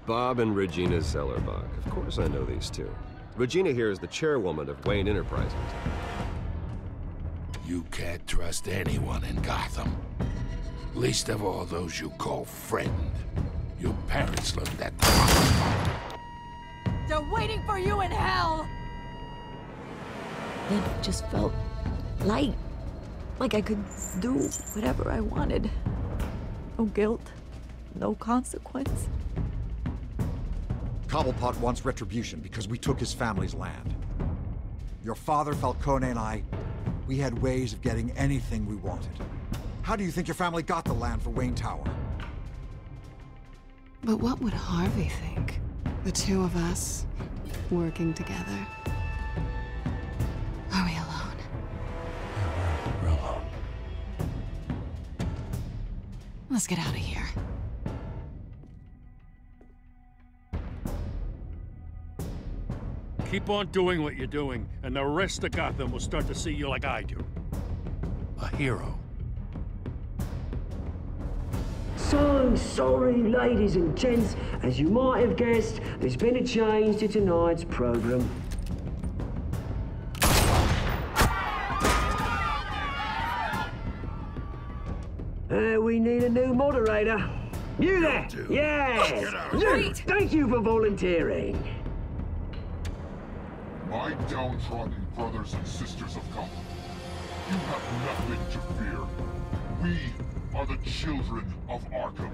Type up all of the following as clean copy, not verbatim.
Bob and Regina Zellerbach. Of course I know these two. Regina here is the chairwoman of Wayne Enterprises. You can't trust anyone in Gotham. Least of all those you call friend. Your parents learned that the hard way. They're waiting for you in hell! It just felt light. Like I could do whatever I wanted. No guilt, no consequence. Cobblepot wants retribution because we took his family's land. Your father, Falcone, and I, we had ways of getting anything we wanted. How do you think your family got the land for Wayne Tower? But what would Harvey think? The two of us, working together. Are we alone? We're alone. Let's get out of here. Keep on doing what you're doing, and the rest of Gotham will start to see you like I do. A hero. So sorry, ladies and gents. As you might have guessed, there's been a change to tonight's program. We need a new moderator. You there? Yes! You! Thank you for volunteering. My downtrodden brothers and sisters of Gotham, you have nothing to fear. We are the children of Arkham.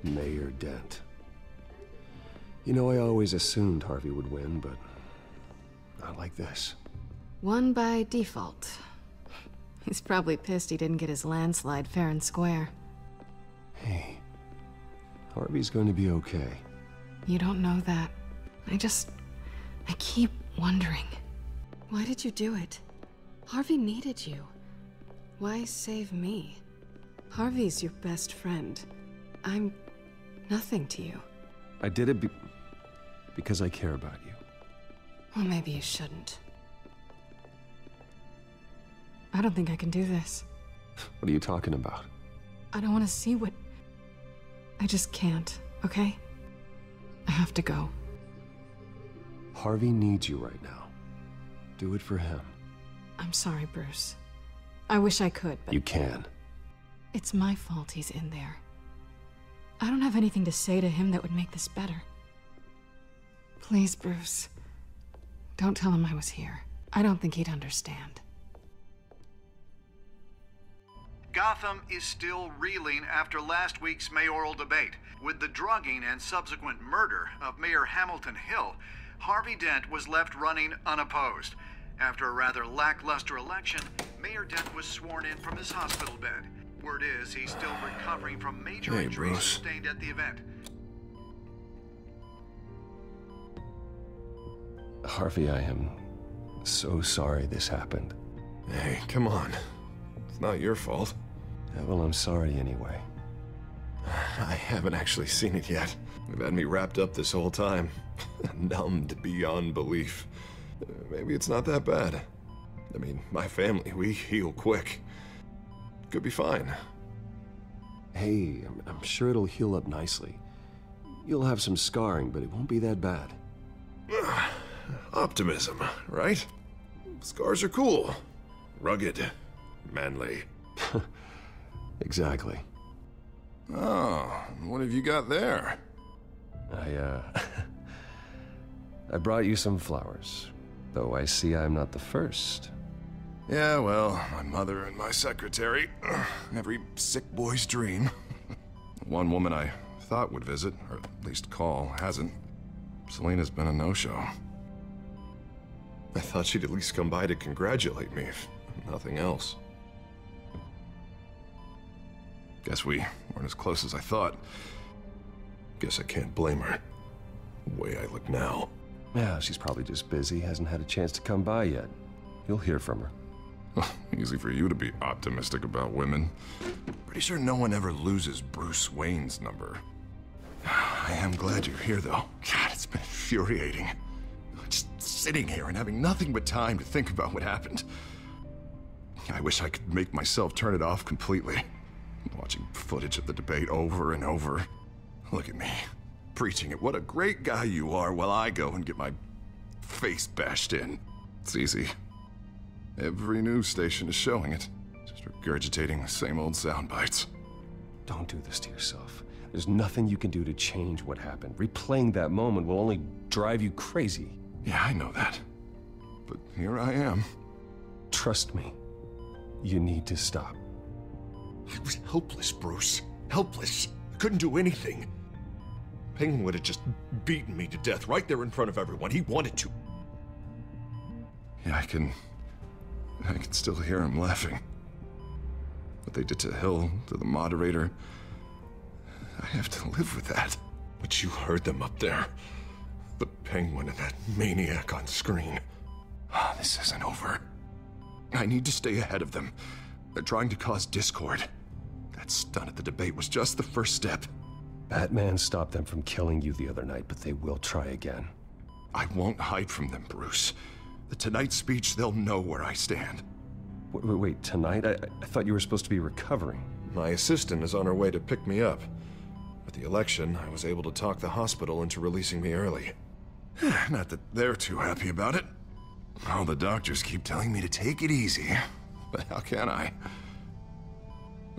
Mayor Dent. You know, I always assumed Harvey would win, but not like this. Won by default. He's probably pissed he didn't get his landslide fair and square. Hey, Harvey's going to be okay. You don't know that. I keep wondering. Why did you do it? Harvey needed you. Why save me? Harvey's your best friend. I'm nothing to you. I did it because I care about you. Well, maybe you shouldn't. I don't think I can do this. What are you talking about? I don't want to see what... I just can't, okay? I have to go. Harvey needs you right now. Do it for him. I'm sorry, Bruce. I wish I could, but... You can. It's my fault he's in there. I don't have anything to say to him that would make this better. Please, Bruce. Don't tell him I was here. I don't think he'd understand. Gotham is still reeling after last week's mayoral debate. With the drugging and subsequent murder of Mayor Hamilton Hill, Harvey Dent was left running unopposed. After a rather lackluster election, Mayor Dent was sworn in from his hospital bed. Word is he's still recovering from major injuries sustained at the event. Harvey, I am so sorry this happened. Hey, come on. It's not your fault. Yeah, well, I'm sorry anyway. I haven't actually seen it yet. They've had me wrapped up this whole time. Numbed beyond belief. Maybe it's not that bad. I mean, my family, we heal quick. Could be fine. Hey, I'm sure it'll heal up nicely. You'll have some scarring, but it won't be that bad. Optimism, right? Scars are cool. Rugged. Manly. Exactly. Oh, what have you got there? I brought you some flowers. Though I see I'm not the first. Yeah, well, my mother and my secretary. Every sick boy's dream. one woman I thought would visit, or at least call, hasn't. Selena's been a no-show. I thought she'd at least come by to congratulate me, if nothing else. Guess we weren't as close as I thought. Guess I can't blame her. The way I look now. Yeah, she's probably just busy, hasn't had a chance to come by yet. You'll hear from her. Easy for you to be optimistic about women. Pretty sure no one ever loses Bruce Wayne's number. I am glad you're here, though. God, it's been infuriating. Just sitting here and having nothing but time to think about what happened. I wish I could make myself turn it off completely. Watching footage of the debate over and over. Look at me, preaching at what a great guy you are while I go and get my face bashed in. It's easy. Every news station is showing it. Just regurgitating the same old sound bites. Don't do this to yourself. There's nothing you can do to change what happened. Replaying that moment will only drive you crazy. Yeah, I know that. But here I am. Trust me. You need to stop. I was helpless, Bruce. Helpless. I couldn't do anything. Penguin would have just beaten me to death right there in front of everyone. He wanted to. Yeah, I can still hear him laughing. What they did to Hill, to the moderator, I have to live with that. But you heard them up there. The Penguin and that maniac on screen. This isn't over. I need to stay ahead of them. They're trying to cause discord. That stunt at the debate was just the first step. Batman stopped them from killing you the other night, but they will try again. I won't hide from them, Bruce. The Tonight speech, they'll know where I stand. Wait, tonight? I thought you were supposed to be recovering. My assistant is on her way to pick me up. With the election, I was able to talk the hospital into releasing me early. Not that they're too happy about it. All the doctors keep telling me to take it easy. But how can I?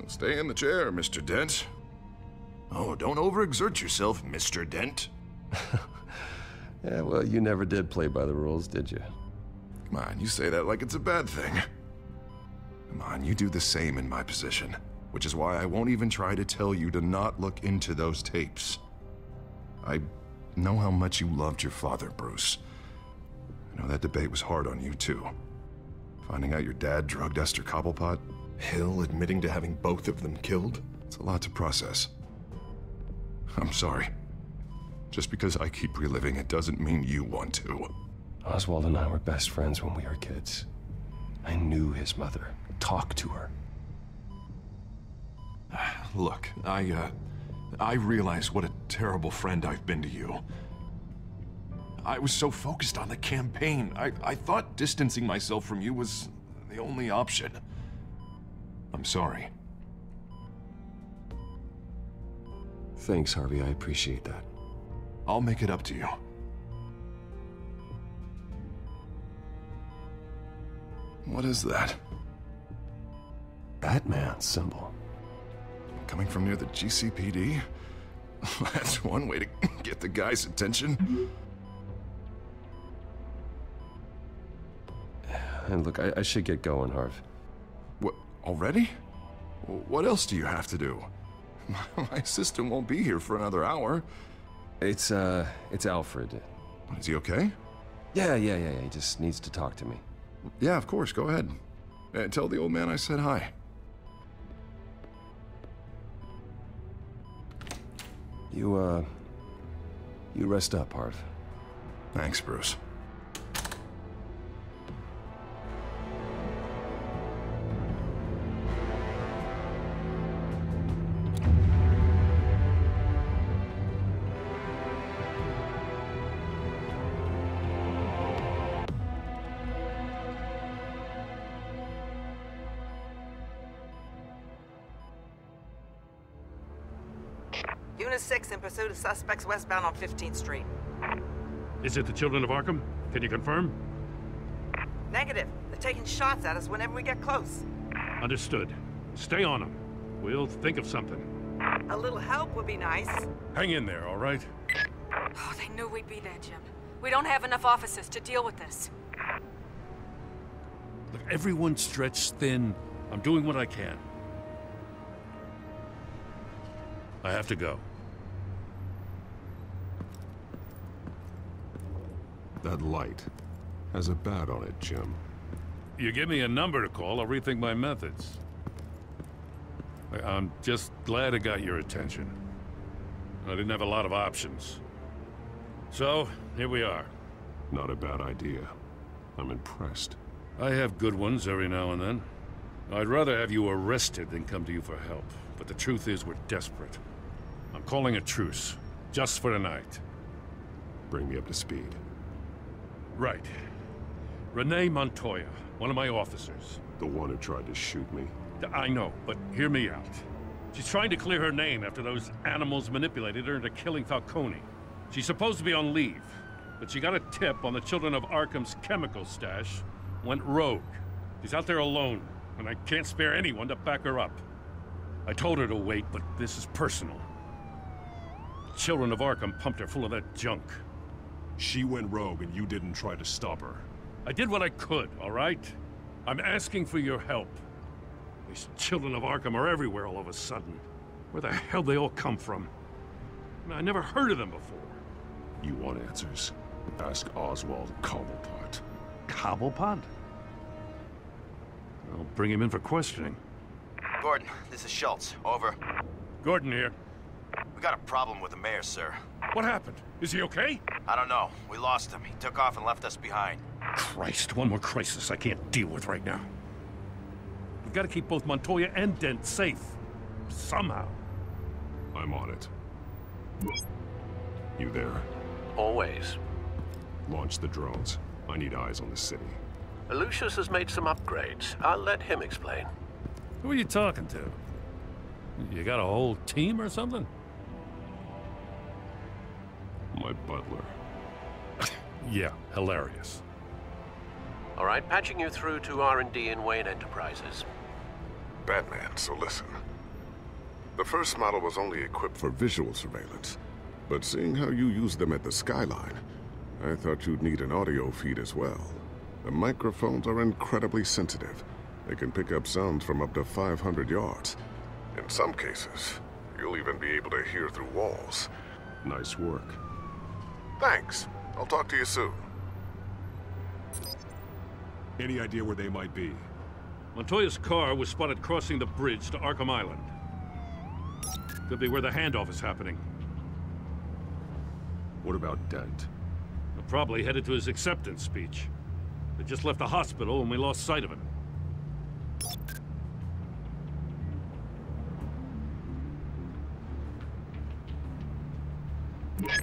Stay in the chair, Mr. Dent. Oh, don't overexert yourself, Mr. Dent. Yeah, well, you never did play by the rules, did you? Come on, you say that like it's a bad thing. Come on, you do the same in my position. Which is why I won't even try to tell you to not look into those tapes. I know how much you loved your father, Bruce. I know that debate was hard on you, too. Finding out your dad drugged Esther Cobblepot, Hill admitting to having both of them killed, it's a lot to process. I'm sorry. Just because I keep reliving it doesn't mean you want to. Oswald and I were best friends when we were kids. I knew his mother. Talked to her. Look, I realize what a terrible friend I've been to you. I was so focused on the campaign. I thought distancing myself from you was the only option. I'm sorry. Thanks, Harvey. I appreciate that. I'll make it up to you. What is that? Batman's symbol. Coming from near the GCPD? That's one way to get the guy's attention. And look, I should get going, Harv. What, already? What else do you have to do? My assistant won't be here for another hour. It's Alfred. Is he okay? Yeah. He just needs to talk to me. Yeah, of course. Go ahead. Tell the old man I said hi. You rest up, Harv. Thanks, Bruce. Unit 6 in pursuit of suspects westbound on 15th Street. Is it the children of Arkham? Can you confirm? Negative. They're taking shots at us whenever we get close. Understood. Stay on them. We'll think of something. A little help would be nice. Hang in there, all right? Oh, they knew we'd be there, Jim. We don't have enough officers to deal with this. Look, everyone's stretched thin. I'm doing what I can. I have to go. That light has a bat on it, Jim. You give me a number to call, I'll rethink my methods. I'm just glad I got your attention. I didn't have a lot of options. So, here we are. Not a bad idea. I'm impressed. I have good ones every now and then. I'd rather have you arrested than come to you for help. But the truth is, we're desperate. I'm calling a truce, just for tonight. Bring me up to speed. Right. Renee Montoya, one of my officers. The one who tried to shoot me? I know, but hear me out. She's trying to clear her name after those animals manipulated her into killing Falcone. She's supposed to be on leave, but she got a tip on the children of Arkham's chemical stash, went rogue. She's out there alone, and I can't spare anyone to back her up. I told her to wait, but this is personal. The children of Arkham pumped her full of that junk. She went rogue and you didn't try to stop her. I did what I could, all right? I'm asking for your help. These children of Arkham are everywhere all of a sudden. Where the hell they all come from? I never heard of them before. You want answers? Ask Oswald Cobblepot. Cobblepot? I'll bring him in for questioning. Gordon, this is Schultz. Over. Gordon here. We got a problem with the mayor, sir. What happened? Is he okay? I don't know. We lost him. He took off and left us behind. Christ, one more crisis I can't deal with right now. We've got to keep both Montoya and Dent safe. Somehow. I'm on it. You there? Always. Launch the drones. I need eyes on the city. Lucius has made some upgrades. I'll let him explain. Who are you talking to? You got a whole team or something? My butler. Yeah, hilarious. All right, patching you through to R&D in Wayne Enterprises. Batman, so listen. The first model was only equipped for visual surveillance, but seeing how you use them at the Skyline, I thought you'd need an audio feed as well. The microphones are incredibly sensitive. They can pick up sounds from up to 500 yards. In some cases, you'll even be able to hear through walls. Nice work. Thanks. I'll talk to you soon. Any idea where they might be? Montoya's car was spotted crossing the bridge to Arkham Island. Could be where the handoff is happening. What about Dent? They're probably headed to his acceptance speech. They just left the hospital and we lost sight of him.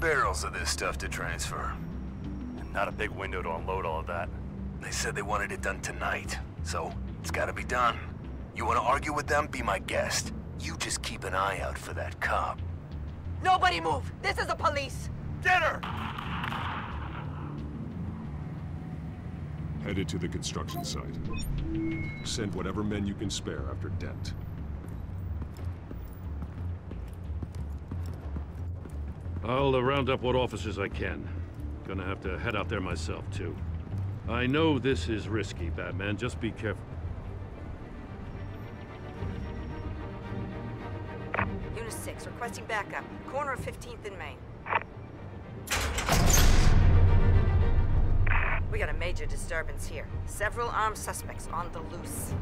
Barrels of this stuff to transfer. And not a big window to unload all of that. They said they wanted it done tonight, so it's gotta be done. You wanna argue with them? Be my guest. You just keep an eye out for that cop. Nobody move! This is the police! Get her! Headed to the construction site. Send whatever men you can spare after Dent. I'll round up what officers I can. Gonna have to head out there myself, too. I know this is risky, Batman. Just be careful. Unit 6, requesting backup. Corner of 15th and Main. We got a major disturbance here. Several armed suspects on the loose.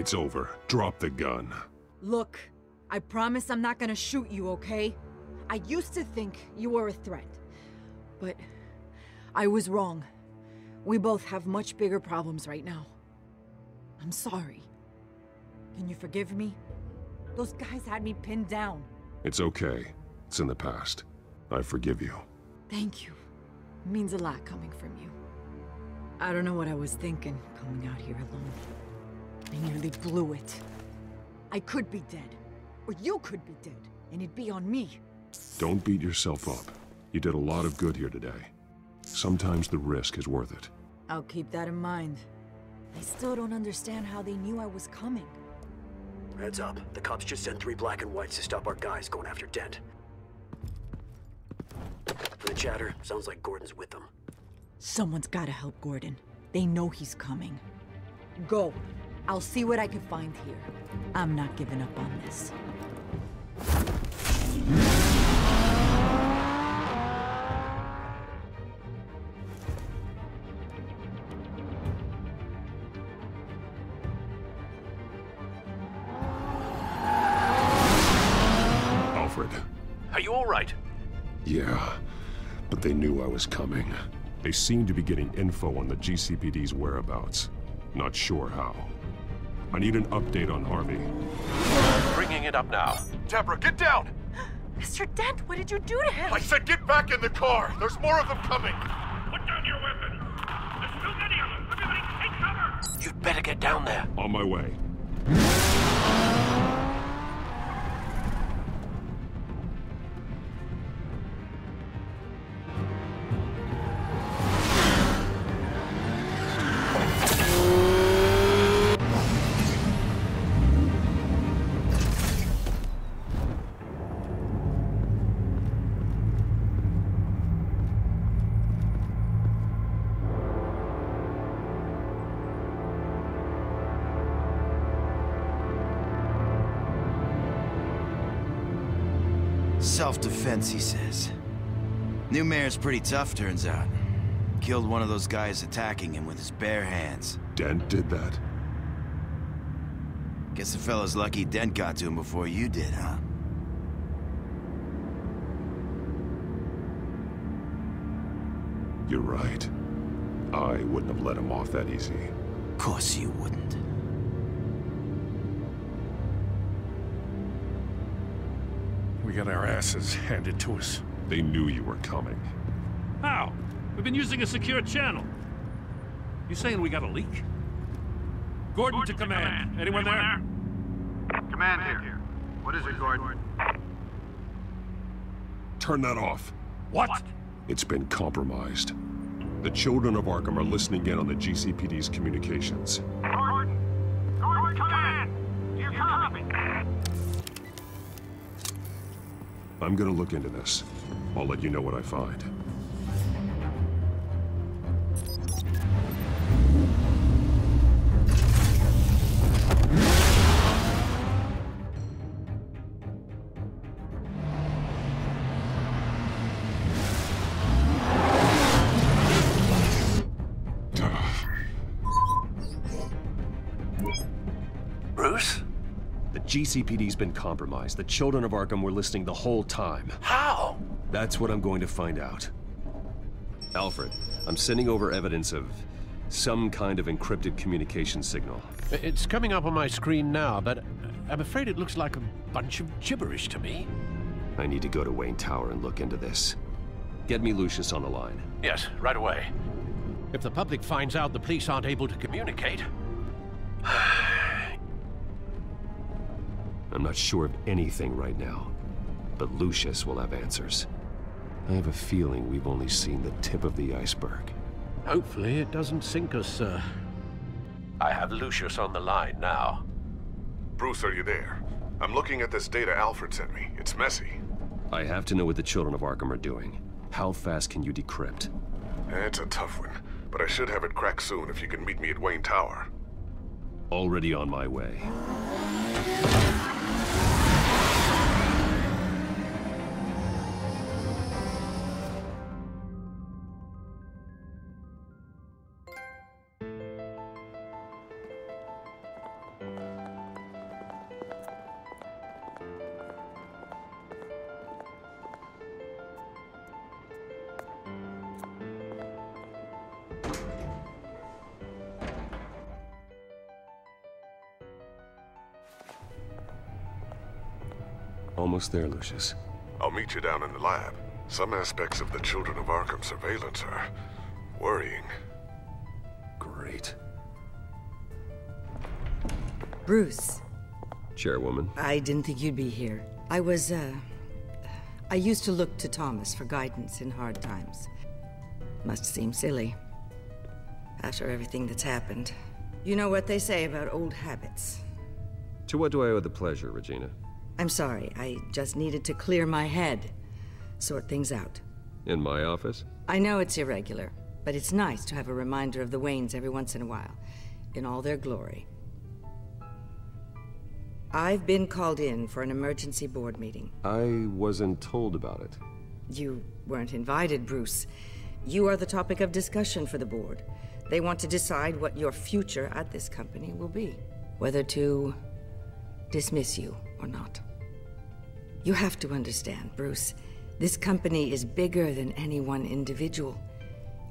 It's over. Drop the gun. Look, I promise I'm not gonna shoot you, okay? I used to think you were a threat, but I was wrong. We both have much bigger problems right now. I'm sorry. Can you forgive me? Those guys had me pinned down. It's okay. It's in the past. I forgive you. Thank you. It means a lot coming from you. I don't know what I was thinking, coming out here alone. I nearly blew it. I could be dead. Or you could be dead, and it'd be on me. Don't beat yourself up. You did a lot of good here today. Sometimes the risk is worth it. I'll keep that in mind. I still don't understand how they knew I was coming. Heads up. The cops just sent 3 black and whites to stop our guys going after Dent. From the chatter, sounds like Gordon's with them. Someone's gotta help Gordon. They know he's coming. Go. I'll see what I can find here. I'm not giving up on this. Alfred. Are you all right? Yeah, but they knew I was coming. They seem to be getting info on the GCPD's whereabouts. Not sure how. I need an update on Harvey. Bringing it up now. Deborah, get down! Mr. Dent, what did you do to him? I said get back in the car! There's more of them coming! Put down your weapon! There's too many of them! Everybody take cover! You'd better get down there. On my way. Self-defense, he says. New mayor's pretty tough, turns out. Killed one of those guys attacking him with his bare hands. Dent did that? Guess the fella's lucky Dent got to him before you did, huh? You're right. I wouldn't have let him off that easy. Of course you wouldn't. We got our asses handed to us. They knew you were coming. How? We've been using a secure channel. You saying we got a leak? Gordon to command. Anyone there? Command here. What is it, Gordon? Turn that off. What? It's been compromised. The children of Arkham are listening in on the GCPD's communications. Gordon! Gordon, command! You copy? I'm gonna look into this. I'll let you know what I find. Bruce? The GCPD's been compromised. The children of Arkham were listening the whole time. How? That's what I'm going to find out. Alfred, I'm sending over evidence of some kind of encrypted communication signal. It's coming up on my screen now, but I'm afraid it looks like a bunch of gibberish to me. I need to go to Wayne Tower and look into this. Get me Lucius on the line. Yes, right away. If the public finds out the police aren't able to communicate... I'm not sure of anything right now, but Lucius will have answers. I have a feeling we've only seen the tip of the iceberg. Hopefully it doesn't sink us, sir. I have Lucius on the line now. Bruce, are you there? I'm looking at this data Alfred sent me. It's messy. I have to know what the children of Arkham are doing. How fast can you decrypt? It's a tough one, but I should have it cracked soon if you can meet me at Wayne Tower. Already on my way. Almost there, Lucius. I'll meet you down in the lab. Some aspects of the Children of Arkham surveillance are worrying. Great. Bruce. Chairwoman. I didn't think you'd be here. I used to look to Thomas for guidance in hard times. Must seem silly. After everything that's happened. You know what they say about old habits. To what do I owe the pleasure, Regina? I'm sorry, I just needed to clear my head. Sort things out. In my office? I know it's irregular, but it's nice to have a reminder of the Waynes every once in a while, in all their glory. I've been called in for an emergency board meeting. I wasn't told about it. You weren't invited, Bruce. You are the topic of discussion for the board. They want to decide what your future at this company will be. Whether to dismiss you or not. You have to understand, Bruce. This company is bigger than any one individual.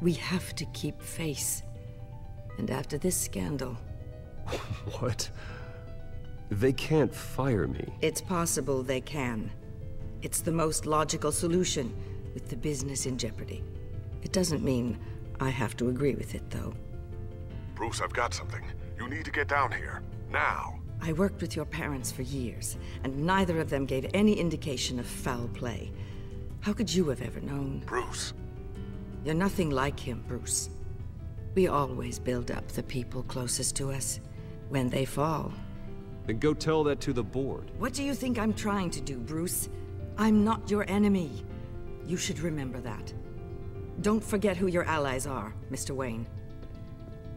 We have to keep face. And after this scandal... What? They can't fire me. It's possible they can. It's the most logical solution, with the business in jeopardy. It doesn't mean I have to agree with it, though. Bruce, I've got something. You need to get down here. Now. I worked with your parents for years, and neither of them gave any indication of foul play. How could you have ever known? Bruce. You're nothing like him, Bruce. We always build up the people closest to us. When they fall... Then go tell that to the board. What do you think I'm trying to do, Bruce? I'm not your enemy. You should remember that. Don't forget who your allies are, Mr. Wayne.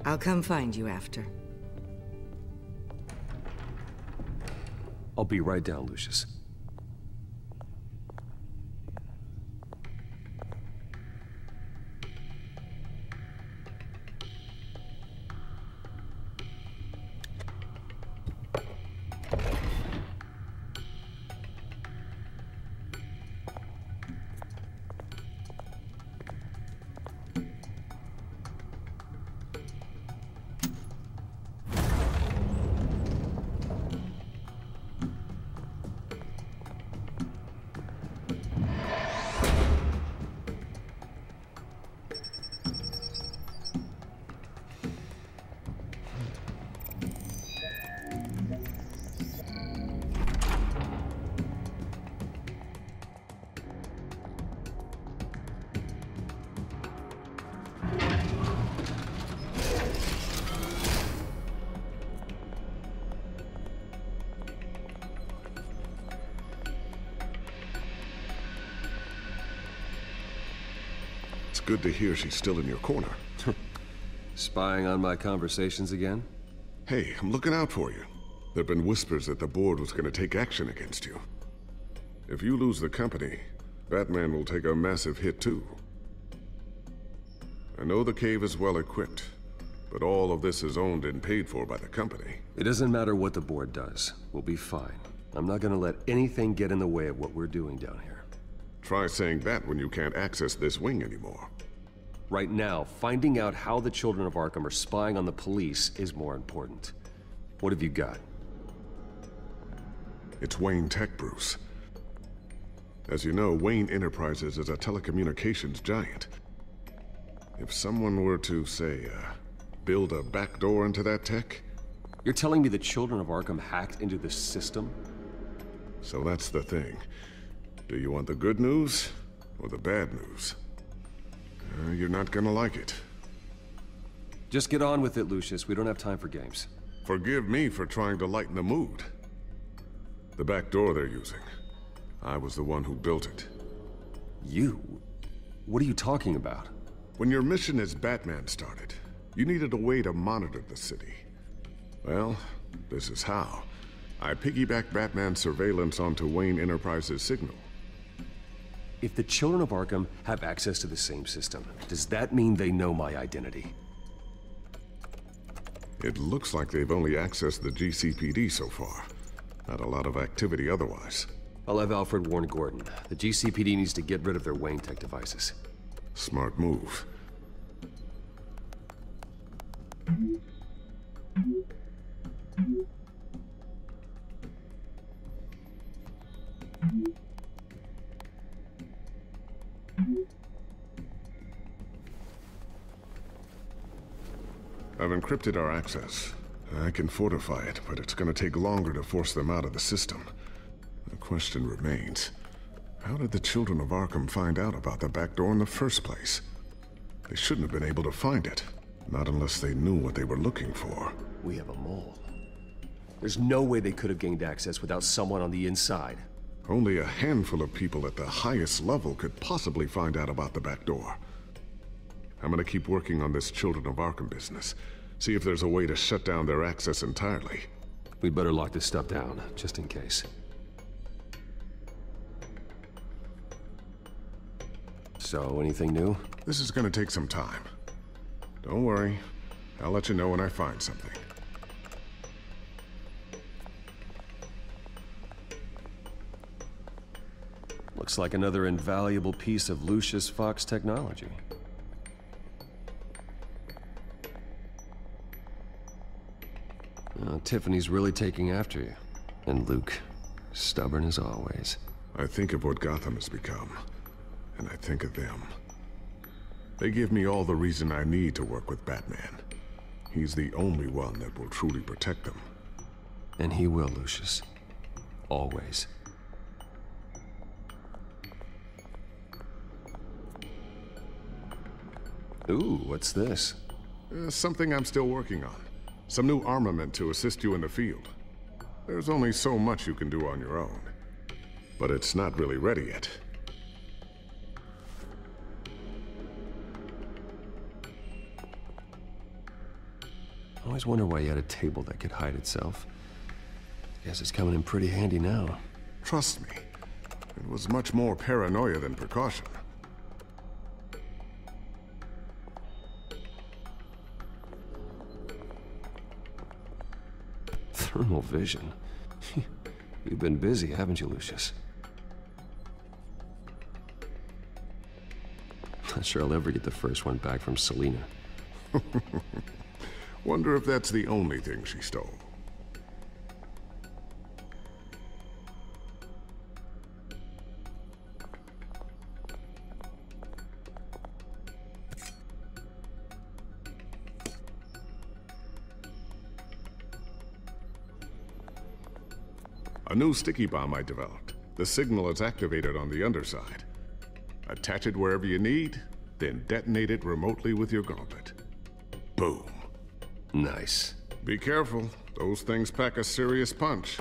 I'll come find you after. I'll be right down, Lucius. Good to hear she's still in your corner. Spying on my conversations again? Hey, I'm looking out for you. There've been whispers that the board was going to take action against you. If you lose the company, Batman will take a massive hit too. I know the cave is well equipped, but all of this is owned and paid for by the company. It doesn't matter what the board does. We'll be fine. I'm not going to let anything get in the way of what we're doing down here. Try saying that when you can't access this wing anymore. Right now, finding out how the Children of Arkham are spying on the police is more important. What have you got? It's Wayne Tech, Bruce. As you know, Wayne Enterprises is a telecommunications giant. If someone were to, say, build a backdoor into that tech... You're telling me the Children of Arkham hacked into this system? So that's the thing. Do you want the good news or the bad news? You're not gonna like it. Just get on with it, Lucius. We don't have time for games. Forgive me for trying to lighten the mood. The back door they're using. I was the one who built it. You? What are you talking about? When your mission as Batman started, you needed a way to monitor the city. Well, this is how. I piggybacked Batman's surveillance onto Wayne Enterprises' signal. If the Children of Arkham have access to the same system, does that mean they know my identity? It looks like they've only accessed the GCPD so far. Not a lot of activity otherwise. I'll have Alfred warn Gordon. The GCPD needs to get rid of their Wayne Tech devices. Smart move. I've encrypted our access. I can fortify it, but it's gonna take longer to force them out of the system. The question remains, how did the children of Arkham find out about the back door in the first place? They shouldn't have been able to find it, not unless they knew what they were looking for. We have a mole. There's no way they could have gained access without someone on the inside. Only a handful of people at the highest level could possibly find out about the back door. I'm gonna keep working on this Children of Arkham business. See if there's a way to shut down their access entirely. We'd better lock this stuff down, just in case. So, anything new? This is gonna take some time. Don't worry. I'll let you know when I find something. Looks like another invaluable piece of Lucius Fox technology. Tiffany's really taking after you. And Luke, stubborn as always. I think of what Gotham has become, and I think of them. They give me all the reason I need to work with Batman. He's the only one that will truly protect them. And he will, Lucius. Always. Ooh, what's this? Something I'm still working on. Some new armament to assist you in the field. There's only so much you can do on your own. But it's not really ready yet. I always wonder why you had a table that could hide itself. Guess it's coming in pretty handy now. Trust me, it was much more paranoia than precaution. Thermal vision. You've been busy, haven't you, Lucius? Not sure I'll ever get the first one back from Selina. Wonder if that's the only thing she stole. A new sticky bomb I developed. The signal is activated on the underside. Attach it wherever you need, then detonate it remotely with your gauntlet. Boom. Nice. Be careful. Those things pack a serious punch.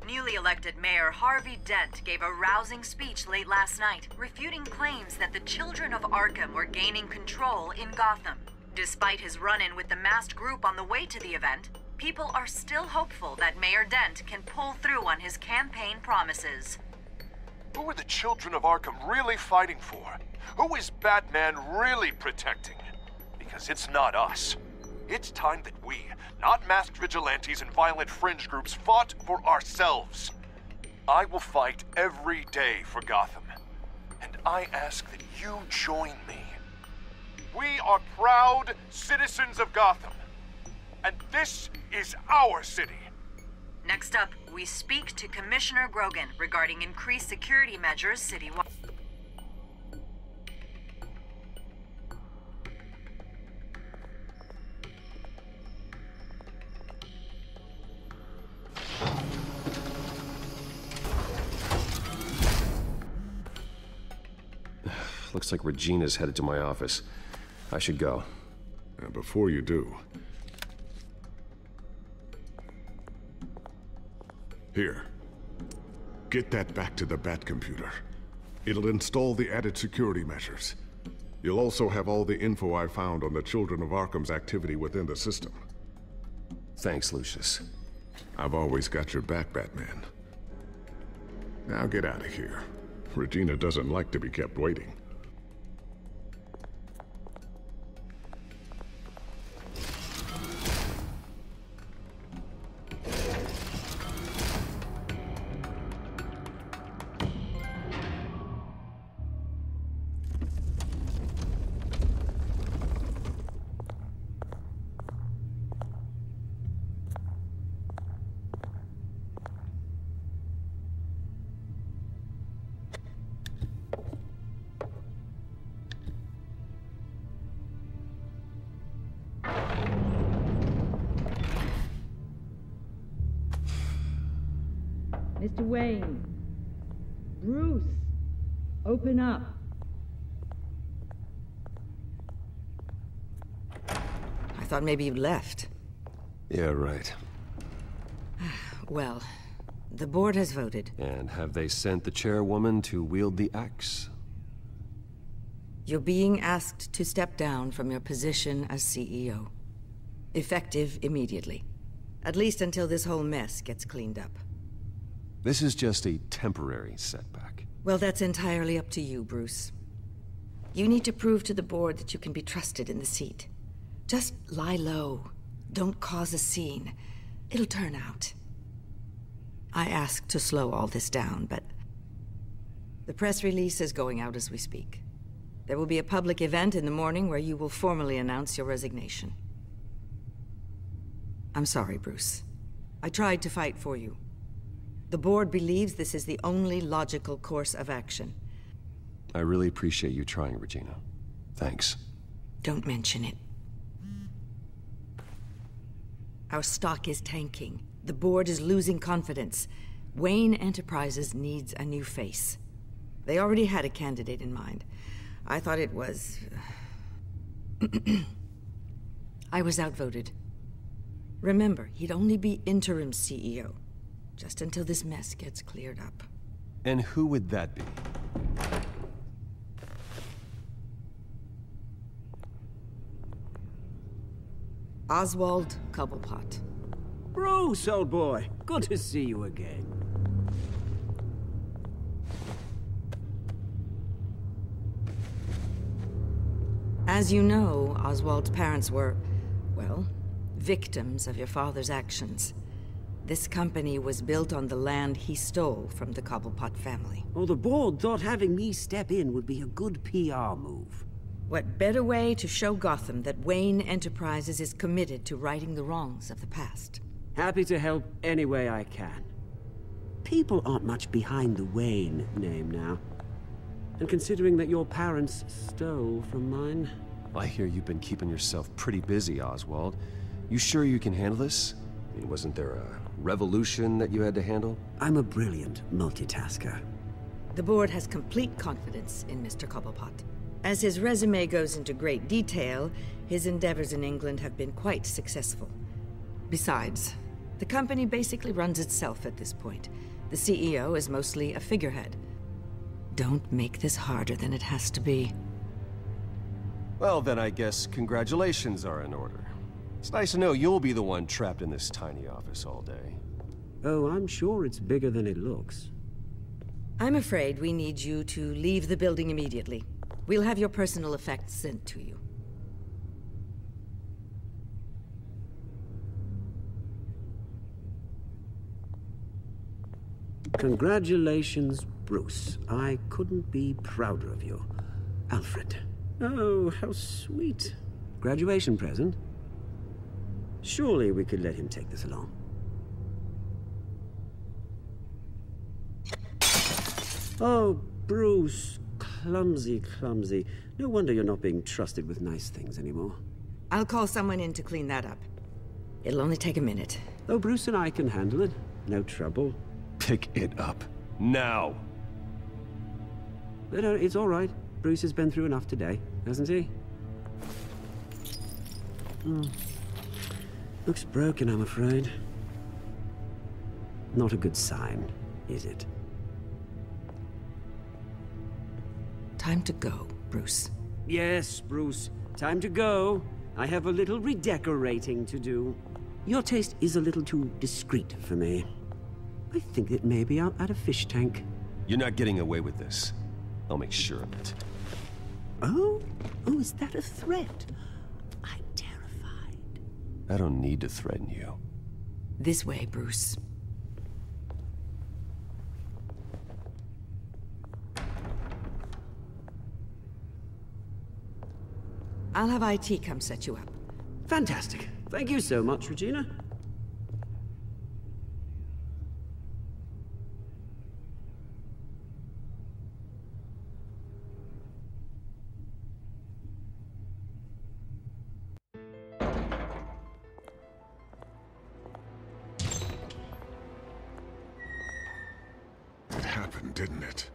Newly elected Mayor Harvey Dent gave a rousing speech late last night, refuting claims that the children of Arkham were gaining control in Gotham. Despite his run-in with the masked group on the way to the event, people are still hopeful that Mayor Dent can pull through on his campaign promises. Who are the children of Arkham really fighting for? Who is Batman really protecting? Because it's not us. It's time that we, not masked vigilantes and violent fringe groups, fought for ourselves. I will fight every day for Gotham. And I ask that you join me. We are proud citizens of Gotham. And this is our city. Next up, we speak to Commissioner Grogan regarding increased security measures citywide. Looks like Regina's headed to my office. I should go. Before you do... Here. Get that back to the Bat computer. It'll install the added security measures. You'll also have all the info I found on the Children of Arkham's activity within the system. Thanks, Lucius. I've always got your back, Batman. Now get out of here. Regina doesn't like to be kept waiting. Mr. Wayne. Bruce, open up. I thought maybe you'd left. Yeah, right. Well, the board has voted. And have they sent the chairwoman to wield the axe? You're being asked to step down from your position as CEO. Effective immediately. At least until this whole mess gets cleaned up. This is just a temporary setback. Well, that's entirely up to you, Bruce. You need to prove to the board that you can be trusted in the seat. Just lie low. Don't cause a scene. It'll turn out. I asked to slow all this down, but the press release is going out as we speak. There will be a public event in the morning where you will formally announce your resignation. I'm sorry, Bruce. I tried to fight for you. The board believes this is the only logical course of action. I really appreciate you trying, Regina. Thanks. Don't mention it. Our stock is tanking. The board is losing confidence. Wayne Enterprises needs a new face. They already had a candidate in mind. I thought it was... I was outvoted. Remember, he'd only be interim CEO, just until this mess gets cleared up. And who would that be? Oswald Cobblepot. Bruce, old boy. Good to see you again. As you know, Oswald's parents were, well, victims of your father's actions. This company was built on the land he stole from the Cobblepot family. Oh, the board thought having me step in would be a good PR move. What better way to show Gotham that Wayne Enterprises is committed to righting the wrongs of the past? Happy to help any way I can. People aren't much behind the Wayne name now. And considering that your parents stole from mine... I hear you've been keeping yourself pretty busy, Oswald. You sure you can handle this? I mean, wasn't there a revolution that you had to handle? I'm a brilliant multitasker. The board has complete confidence in Mr. Cobblepot. As his resume goes into great detail, his endeavors in England have been quite successful. Besides, the company basically runs itself at this point. The CEO is mostly a figurehead. Don't make this harder than it has to be. Well, then I guess congratulations are in order. It's nice to know you'll be the one trapped in this tiny office all day. Oh, I'm sure it's bigger than it looks. I'm afraid we need you to leave the building immediately. We'll have your personal effects sent to you. Congratulations, Bruce. I couldn't be prouder of you. Alfred. Oh, how sweet. Graduation present? Surely we could let him take this along. Oh, Bruce. Clumsy, clumsy. No wonder you're not being trusted with nice things anymore. I'll call someone in to clean that up. It'll only take a minute. Oh, Bruce and I can handle it. No trouble. Pick it up. Now! No, it's all right. Bruce has been through enough today, hasn't he? Looks broken, I'm afraid. Not a good sign, is it? Time to go, Bruce. Yes, Bruce. Time to go. I have a little redecorating to do. Your taste is a little too discreet for me. I think that maybe I'm at a fish tank. You're not getting away with this. I'll make sure of it. Oh? Oh, is that a threat? I'm terrified. I don't need to threaten you. This way, Bruce. I'll have IT come set you up. Fantastic. Thank you so much, Regina. didn't it?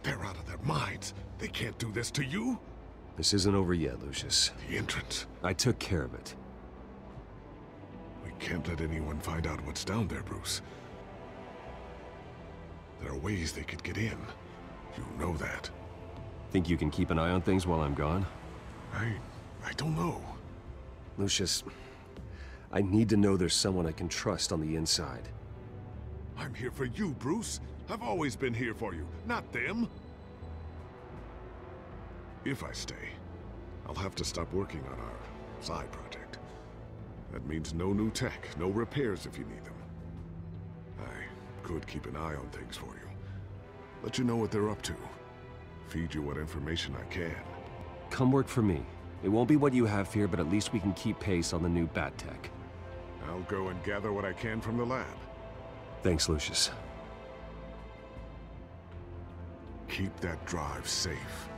They're out of their minds. They can't do this to you? This isn't over yet, Lucius. The entrance. I took care of it. We can't let anyone find out what's down there, Bruce. There are ways they could get in. You know that. Think you can keep an eye on things while I'm gone? I don't know. Lucius, I need to know there's someone I can trust on the inside. I'm here for you, Bruce. I've always been here for you, not them. If I stay, I'll have to stop working on our side project. That means no new tech, no repairs if you need them. I could keep an eye on things for you. Let you know what they're up to. Feed you what information I can. Come work for me. It won't be what you have here, but at least we can keep pace on the new bat tech. I'll go and gather what I can from the lab. Thanks, Lucius. Keep that drive safe.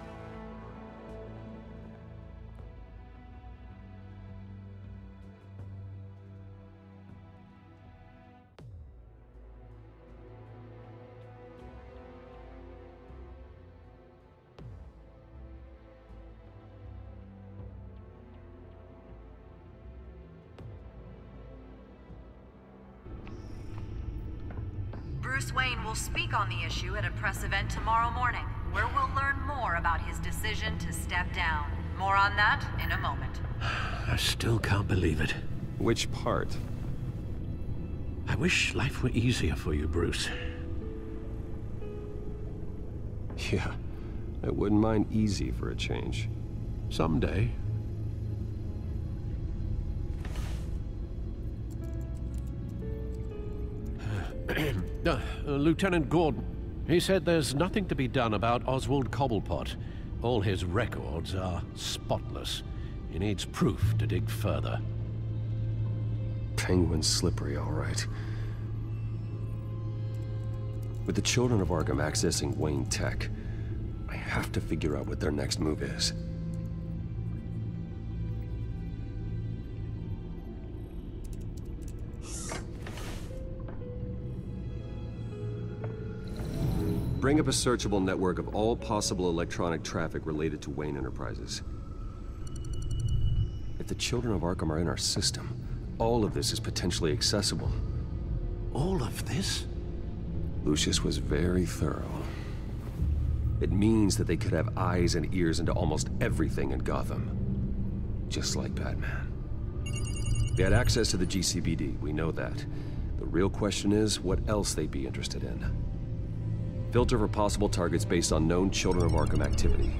Bruce Wayne will speak on the issue at a press event tomorrow morning, where we'll learn more about his decision to step down. More on that in a moment. I still can't believe it. Which part? I wish life were easier for you, Bruce. Yeah, I wouldn't mind easy for a change. Someday. Lieutenant Gordon, he said there's nothing to be done about Oswald Cobblepot. All his records are spotless. He needs proof to dig further. Penguin's slippery, all right. With the children of Arkham accessing Wayne Tech, I have to figure out what their next move is. Bring up a searchable network of all possible electronic traffic related to Wayne Enterprises. If the children of Arkham are in our system, all of this is potentially accessible. All of this? Lucius was very thorough. It means that they could have eyes and ears into almost everything in Gotham. Just like Batman. They had access to the GCPD, we know that. The real question is, what else they'd be interested in. Filter for possible targets based on known Children of Arkham activity.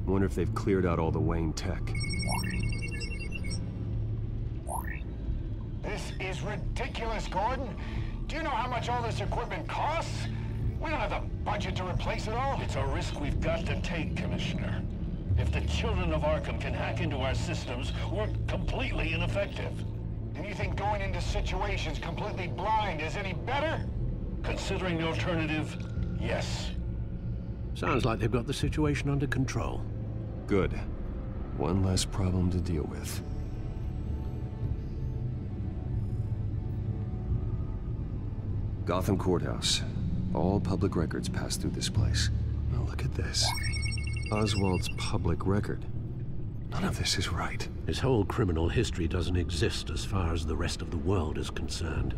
Wonder if they've cleared out all the Wayne tech. This is ridiculous, Gordon. Do you know how much all this equipment costs? We don't have the budget to replace it all. It's a risk we've got to take, Commissioner. If the children of Arkham can hack into our systems, we're completely ineffective. And you think going into situations completely blind is any better? Considering the alternative, yes. Sounds like they've got the situation under control. Good. One less problem to deal with. Gotham Courthouse. All public records pass through this place. Now look at this. Oswald's public record. None of this is right. His whole criminal history doesn't exist as far as the rest of the world is concerned.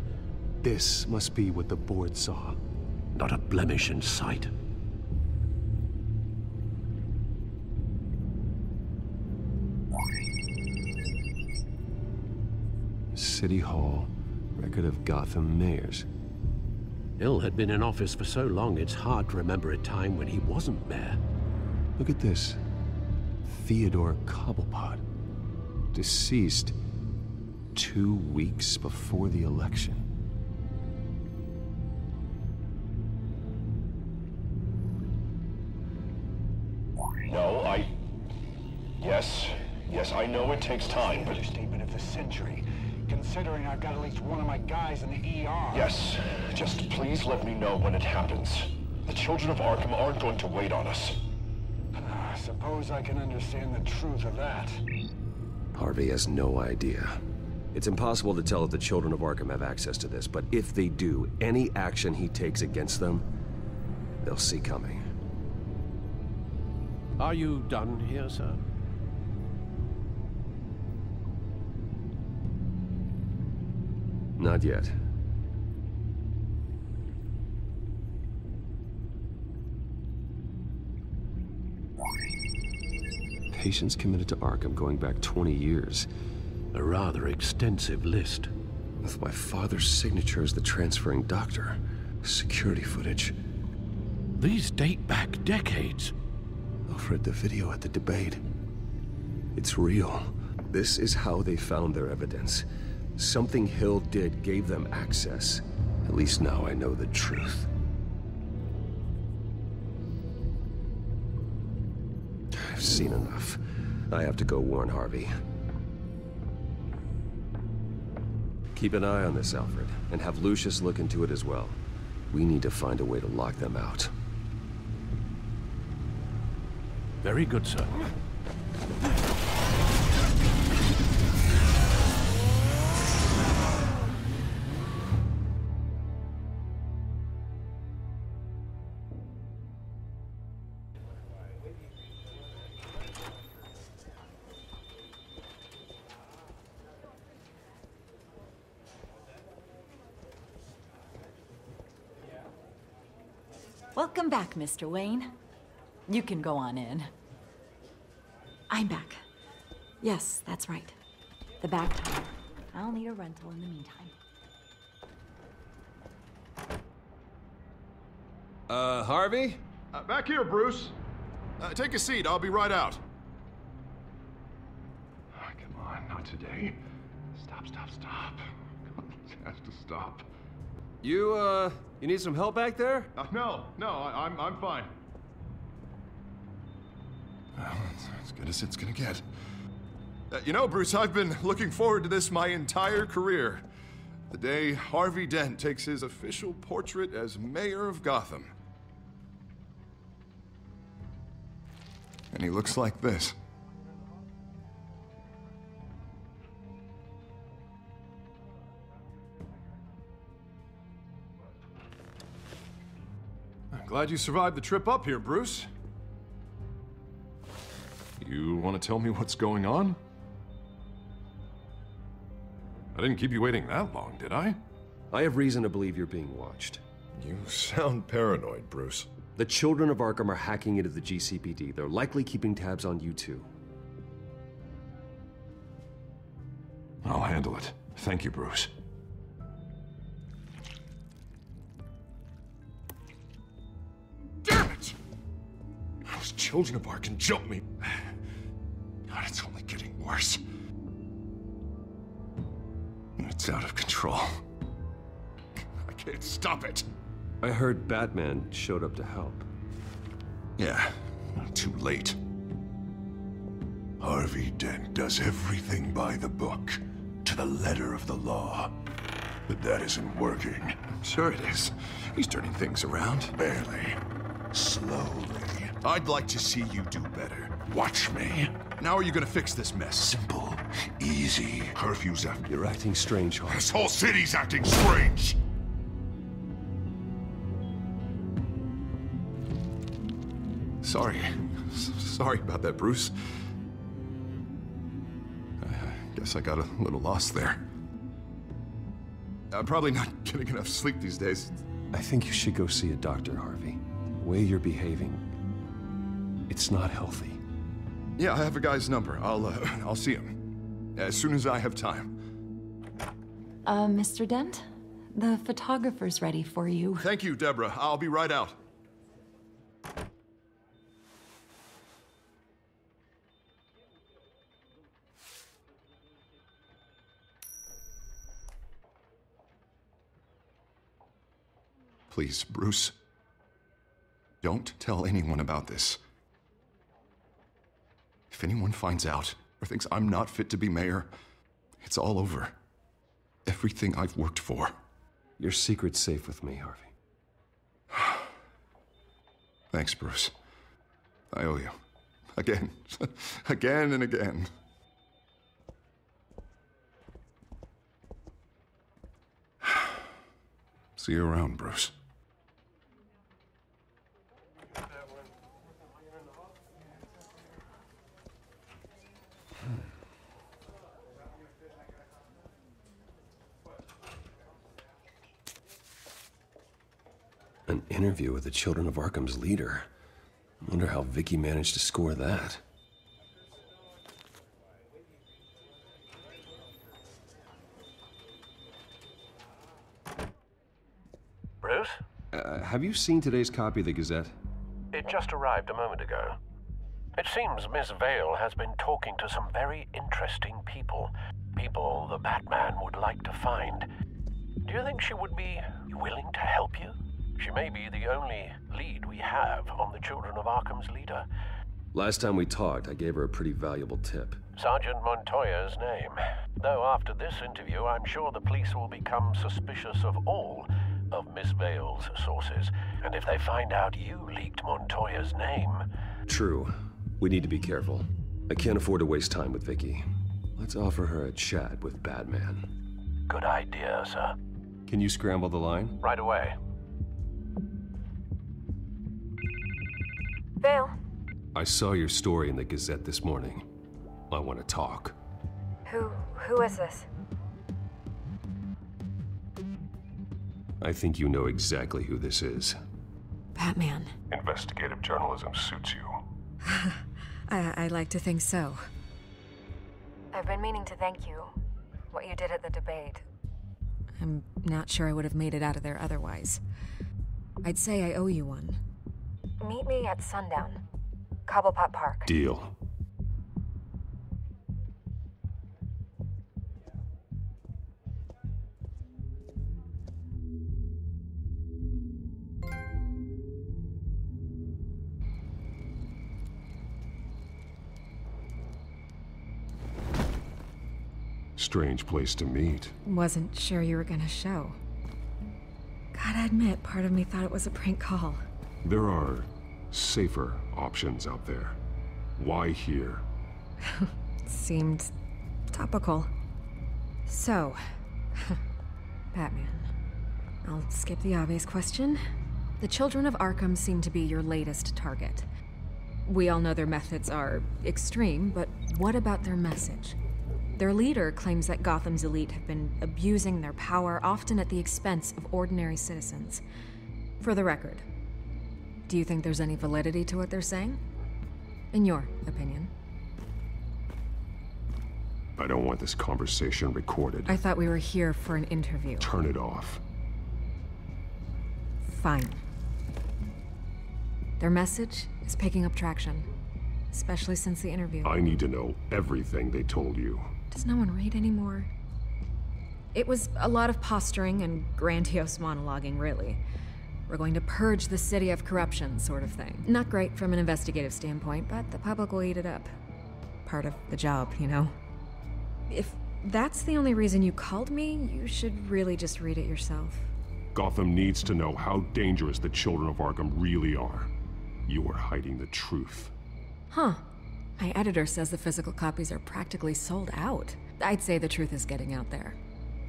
This must be what the board saw. Not a blemish in sight. City Hall, record of Gotham mayors. Hill had been in office for so long, it's hard to remember a time when he wasn't mayor. Look at this. Theodore Cobblepot. Deceased 2 weeks before the election. No, Yes, I know it takes time, but... Understatement of the century. Considering I've got at least one of my guys in the ER. Yes, just please let me know when it happens. The children of Arkham aren't going to wait on us. suppose I can understand the truth of that. Harvey has no idea. It's impossible to tell if the children of Arkham have access to this, but if they do, any action he takes against them, they'll see coming. Are you done here, sir? Not yet. Patients committed to Arkham going back 20 years. A rather extensive list. With my father's signature as the transferring doctor. Security footage. These date back decades. Alfred, the video at the debate. It's real. This is how they found their evidence. Something Hill did gave them access. At least now I know the truth. I've seen enough. I have to go warn Harvey. Keep an eye on this, Alfred, and have Lucius look into it as well. We need to find a way to lock them out. Very good, sir. Welcome back, Mr. Wayne. You can go on in. I'm back. Yes, that's right. The back tower. I'll need a rental in the meantime. Harvey? Back here, Bruce. Take a seat. I'll be right out. Oh, come on, not today. Stop. It has to stop. You need some help back there? No, I'm fine. Well, it's as good as it's gonna get. You know, Bruce, I've been looking forward to this my entire career. The day Harvey Dent takes his official portrait as mayor of Gotham. And he looks like this. I'm glad you survived the trip up here, Bruce. You want to tell me what's going on? I didn't keep you waiting that long, did I? I have reason to believe you're being watched. You sound paranoid, Bruce. The children of Arkham are hacking into the GCPD. They're likely keeping tabs on you too. I'll handle it. Thank you, Bruce. Damn it! Those children of Arkham jumped me. God, it's only getting worse. It's out of control. I can't stop it. I heard Batman showed up to help. Yeah, too late. Harvey Dent does everything by the book, to the letter of the law. But that isn't working. Sure it is. He's turning things around. Barely. Slowly. I'd like to see you do better. Watch me. Now are you gonna fix this mess? Simple. Easy. Curfew's after. You're acting strange, Harvey. This whole city's acting strange! Sorry about that, Bruce. I guess I got a little lost there. I'm probably not getting enough sleep these days. I think you should go see a doctor, Harvey. The way you're behaving, it's not healthy. Yeah, I have a guy's number. I'll see him as soon as I have time. Mr. Dent? The photographer's ready for you. Thank you, Deborah. I'll be right out. Please, Bruce. Don't tell anyone about this. If anyone finds out or thinks I'm not fit to be mayor, it's all over. Everything I've worked for. Your secret's safe with me, Harvey. Thanks, Bruce. I owe you. Again. Again and again. See you around, Bruce. An interview with the Children of Arkham's leader. I wonder how Vicky managed to score that. Bruce? Have you seen today's copy of the Gazette? It just arrived a moment ago. It seems Miss Vale has been talking to some very interesting people. People the Batman would like to find. Do you think she would be willing to help you? She may be the only lead we have on the Children of Arkham's leader. Last time we talked, I gave her a pretty valuable tip. Sergeant Montoya's name. Though after this interview, I'm sure the police will become suspicious of all of Miss Vale's sources. And if they find out you leaked Montoya's name... True. We need to be careful. I can't afford to waste time with Vicky. Let's offer her a chat with Batman. Good idea, sir. Can you scramble the line? Right away. Vale. I saw your story in the Gazette this morning. I want to talk. Who is this? I think you know exactly who this is. Batman. Investigative journalism suits you. I like to think so. I've been meaning to thank you. What you did at the debate. I'm not sure I would have made it out of there otherwise. I'd say I owe you one. Meet me at sundown. Cobblepot Park. Deal. Strange place to meet. Wasn't sure you were gonna show. Gotta admit, part of me thought it was a prank call. There are safer options out there. Why here? Seemed topical. So, Batman. I'll skip the obvious question. The Children of Arkham seem to be your latest target. We all know their methods are extreme, but what about their message? Their leader claims that Gotham's elite have been abusing their power, often at the expense of ordinary citizens. For the record, do you think there's any validity to what they're saying? In your opinion? I don't want this conversation recorded. I thought we were here for an interview. Turn it off. Fine. Their message is picking up traction, especially since the interview. I need to know everything they told you. Does no one read anymore? It was a lot of posturing and grandiose monologuing, really. We're going to purge the city of corruption, sort of thing. Not great from an investigative standpoint, but the public will eat it up. Part of the job, you know? If that's the only reason you called me, you should really just read it yourself. Gotham needs to know how dangerous the Children of Arkham really are. You are hiding the truth. Huh. My editor says the physical copies are practically sold out. I'd say the truth is getting out there.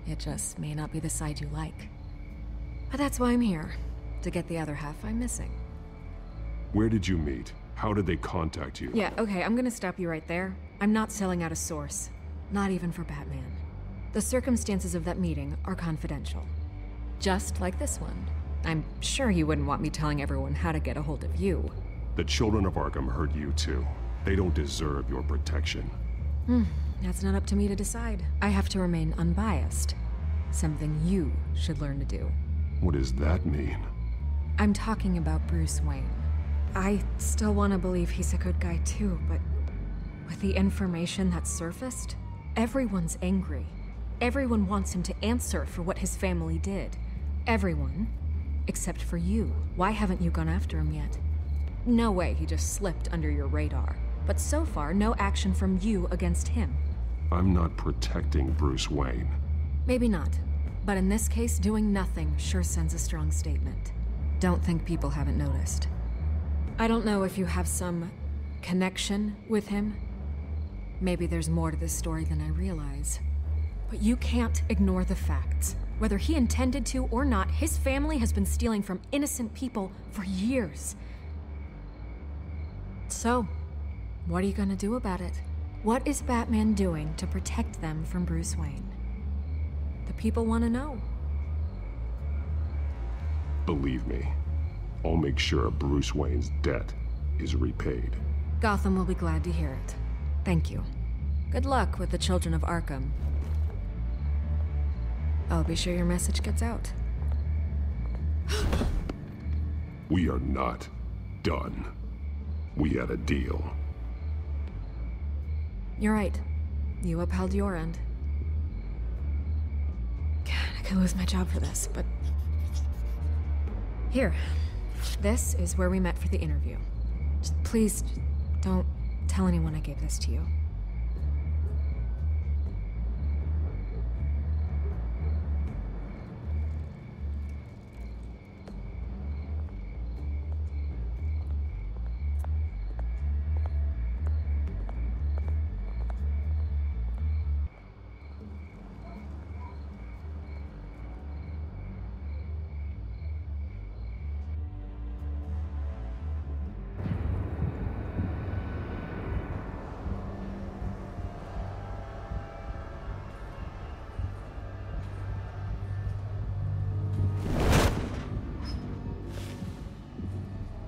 It just may not be the side you like. But that's why I'm here. To get the other half I'm missing. Where did you meet? How did they contact you? Yeah, okay, I'm gonna stop you right there. I'm not selling out a source. Not even for Batman. The circumstances of that meeting are confidential. Just like this one. I'm sure you wouldn't want me telling everyone how to get a hold of you. The Children of Arkham heard you too. They don't deserve your protection. That's not up to me to decide. I have to remain unbiased. Something you should learn to do. What does that mean? I'm talking about Bruce Wayne. I still want to believe he's a good guy too, but with the information that surfaced, everyone's angry. Everyone wants him to answer for what his family did. Everyone, except for you. Why haven't you gone after him yet? No way he just slipped under your radar. But so far, no action from you against him. I'm not protecting Bruce Wayne. Maybe not. But in this case, doing nothing sure sends a strong statement. Don't think people haven't noticed. I don't know if you have some connection with him. Maybe there's more to this story than I realize. But you can't ignore the facts. Whether he intended to or not, his family has been stealing from innocent people for years. So, what are you gonna do about it? What is Batman doing to protect them from Bruce Wayne? The people want to know. Believe me, I'll make sure Bruce Wayne's debt is repaid. Gotham will be glad to hear it. Thank you. Good luck with the children of Arkham. I'll be sure your message gets out. We are not done. We had a deal. You're right. You upheld your end. God, I could lose my job for this, but... Here. This is where we met for the interview. Just please, don't tell anyone I gave this to you.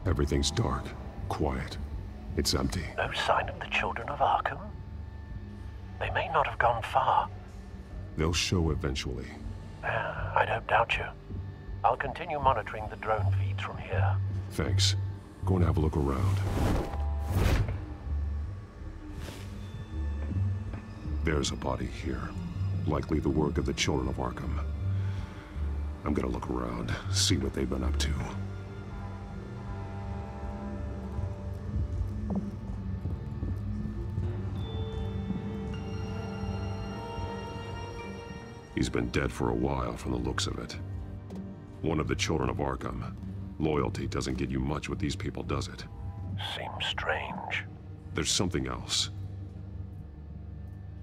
Everything's dark, quiet. It's empty. No sign of the children of Arkham? They may not have gone far. They'll show eventually. I don't doubt you. I'll continue monitoring the drone feeds from here. Thanks. Go and have a look around. There's a body here. Likely the work of the children of Arkham. I'm gonna look around, see what they've been up to. He's been dead for a while from the looks of it. One of the children of Arkham. Loyalty doesn't get you much with these people, does it? Seems strange. There's something else.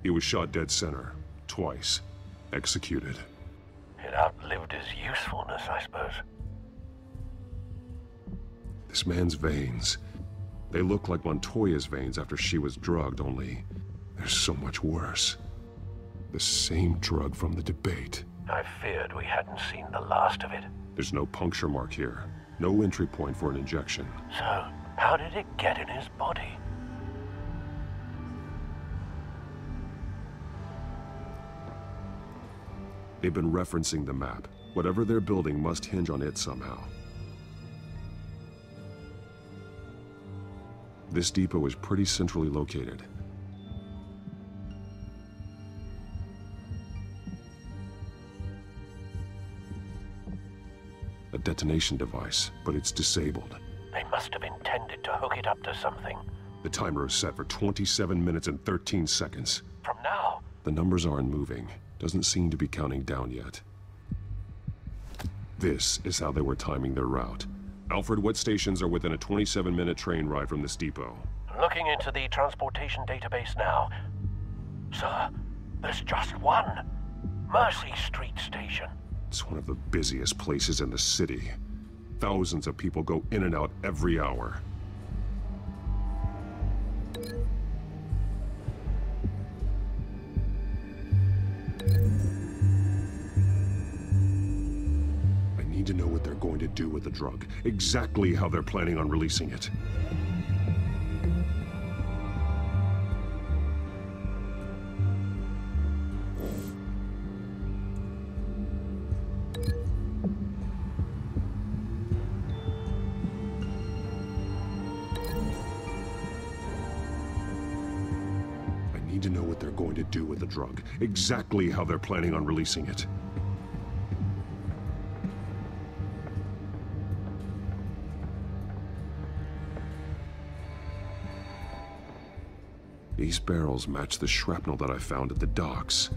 He was shot dead center, twice. Executed. It outlived his usefulness, I suppose. This man's veins. They look like Montoya's veins after she was drugged, only they're so much worse. The same drug from the debate. I feared we hadn't seen the last of it. There's no puncture mark here. No entry point for an injection. So, how did it get in his body? They've been referencing the map. Whatever they're building must hinge on it somehow. This depot is pretty centrally located. A detonation device, but it's disabled. They must have intended to hook it up to something. The timer is set for 27 minutes and 13 seconds. From now? The numbers aren't moving. Doesn't seem to be counting down yet. This is how they were timing their route. Alfred, what stations are within a 27-minute train ride from this depot? Looking into the transportation database now. Sir, there's just one. Mercy Street Station. It's one of the busiest places in the city. Thousands of people go in and out every hour. I need to know what they're going to do with the drug. Exactly how they're planning on releasing it. Do with the drug. Exactly how they're planning on releasing it. These barrels match the shrapnel that I found at the docks.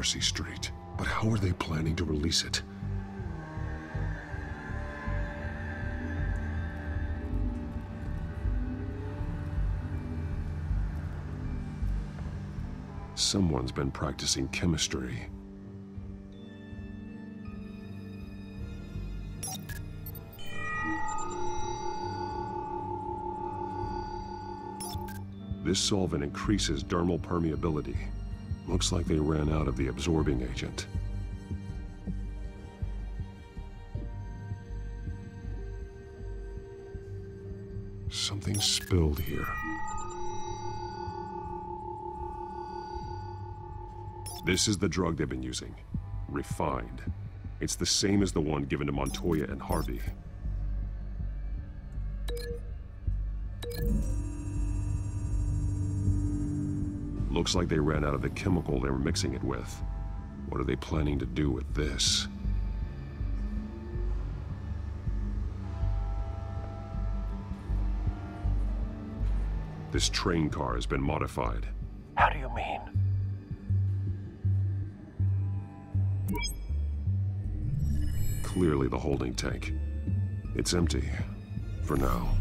Mercy Street. But how are they planning to release it? Someone's been practicing chemistry. This solvent increases dermal permeability. Looks like they ran out of the absorbing agent. Something spilled here. This is the drug they've been using. Refined. It's the same as the one given to Montoya and Harvey. Looks like they ran out of the chemical they were mixing it with. What are they planning to do with this? This train car has been modified. How do you mean? Clearly the holding tank. It's empty. For now.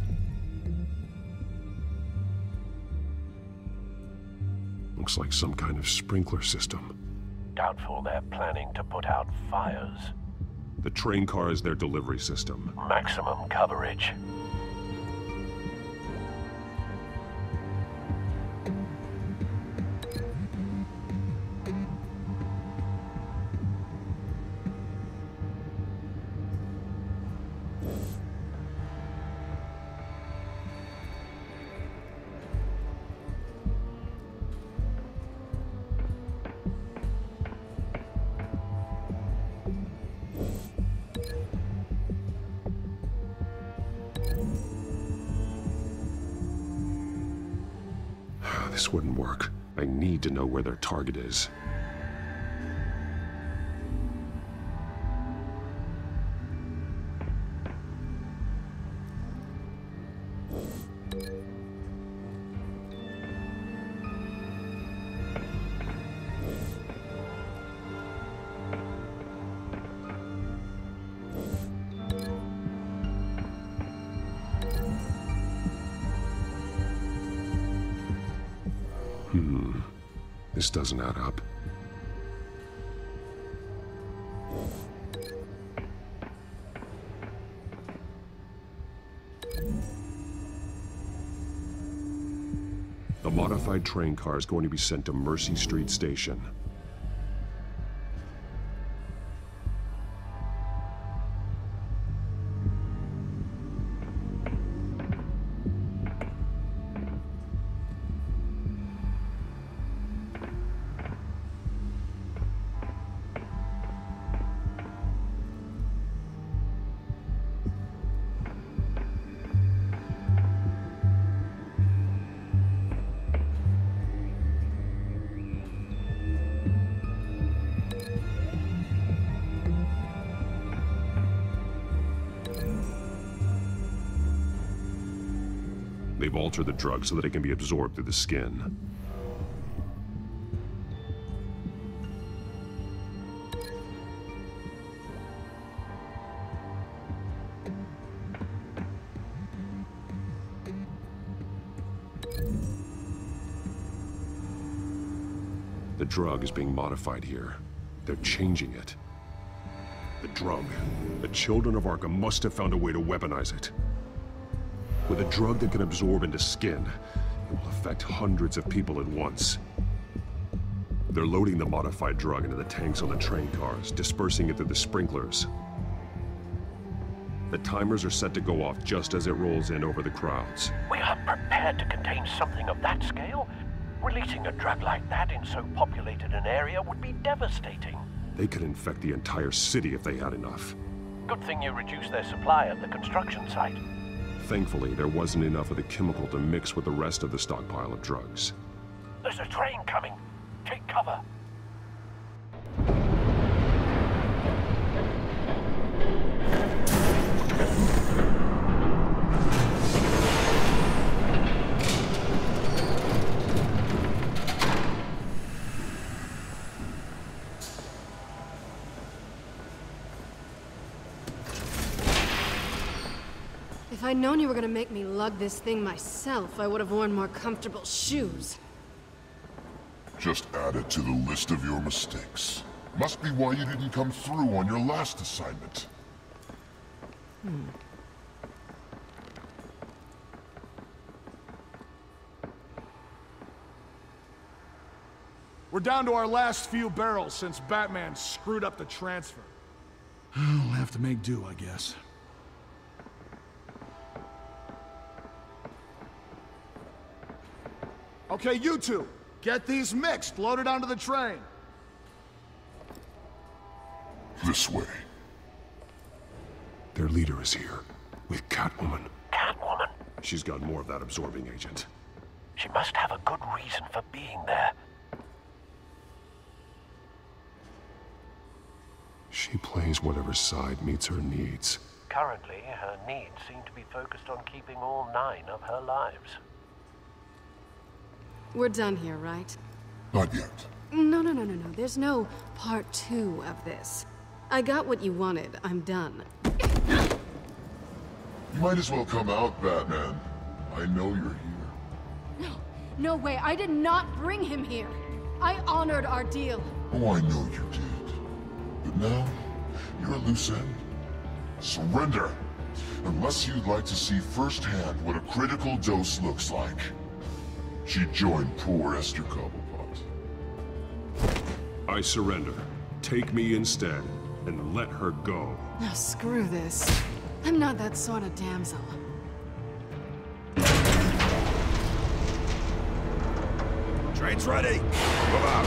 Looks like some kind of sprinkler system. Doubtful they're planning to put out fires. The train car is their delivery system. Maximum coverage. This wouldn't work. I need to know where their target is. This doesn't add up. The modified train car is going to be sent to Mercy Street Station. They've altered the drug so that it can be absorbed through the skin. The drug is being modified here. They're changing it. The drug. The children of Arkham must have found a way to weaponize it. With a drug that can absorb into skin, it will affect hundreds of people at once. They're loading the modified drug into the tanks on the train cars, dispersing it through the sprinklers. The timers are set to go off just as it rolls in over the crowds. We are prepared to contain something of that scale? Releasing a drug like that in so populated an area would be devastating. They could infect the entire city if they had enough. Good thing you reduced their supply at the construction site. Thankfully, there wasn't enough of the chemical to mix with the rest of the stockpile of drugs. There's a train coming. Take cover. I'd known you were gonna make me lug this thing myself, I would have worn more comfortable shoes. Just add it to the list of your mistakes. Must be why you didn't come through on your last assignment. We're down to our last few barrels since Batman screwed up the transfer. We'll have to make do, I guess. Okay, you two, get these mixed, loaded onto the train. This way. Their leader is here, with Catwoman. Catwoman? She's got more of that absorbing agent. She must have a good reason for being there. She plays whatever side meets her needs. Currently, her needs seem to be focused on keeping all 9 of her lives. We're done here, right? Not yet. No. There's no part 2 of this. I got what you wanted. I'm done. You might as well come out, Batman. I know you're here. No way. I did not bring him here. I honored our deal. Oh, I know you did. But now, you're a loose end. Surrender! Unless you'd like to see firsthand what a critical dose looks like. She joined poor Esther Cobblepot. I surrender. Take me instead, and let her go. Now screw this. I'm not that sort of damsel. Train's ready! Move out!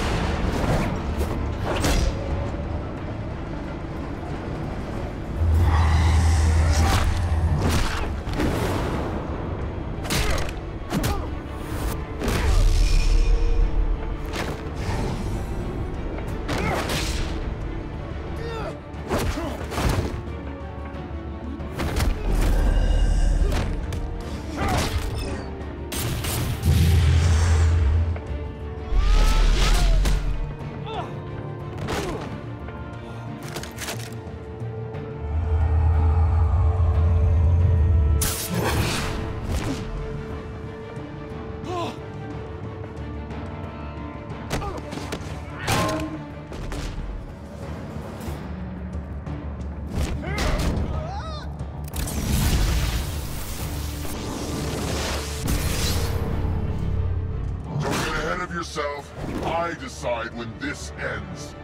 I decide when this ends.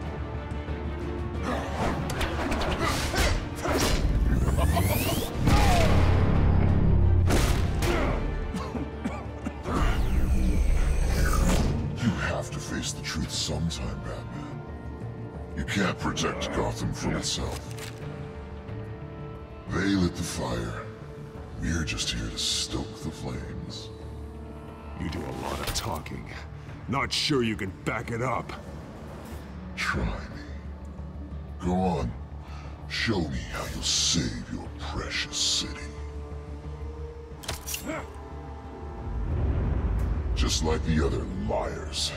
You have to face the truth sometime, Batman. You can't protect Gotham from itself. They lit the fire. We're just here to stoke the flames. You do a lot of talking. Not sure you can back it up. Try me. Go on. Show me how you'll save your precious city. Just like the other liars.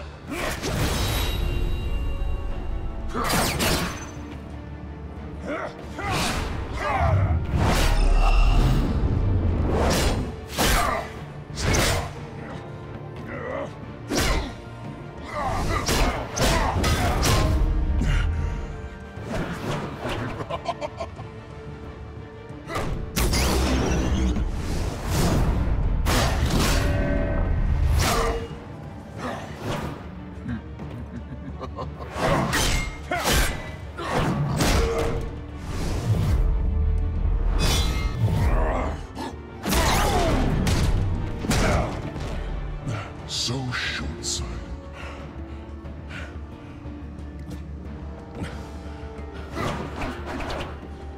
So short-sighted.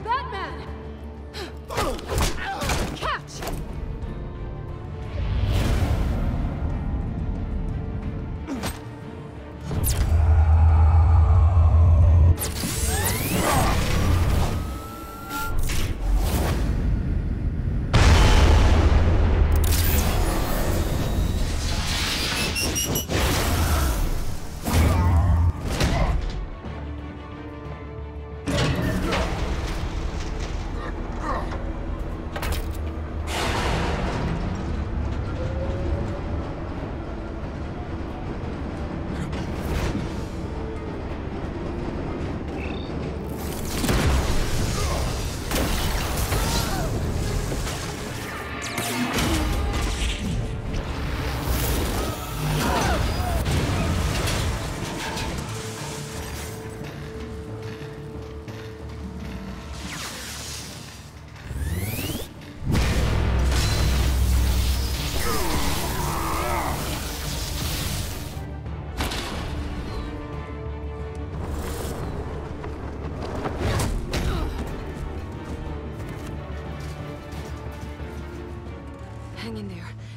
Batman! Catch!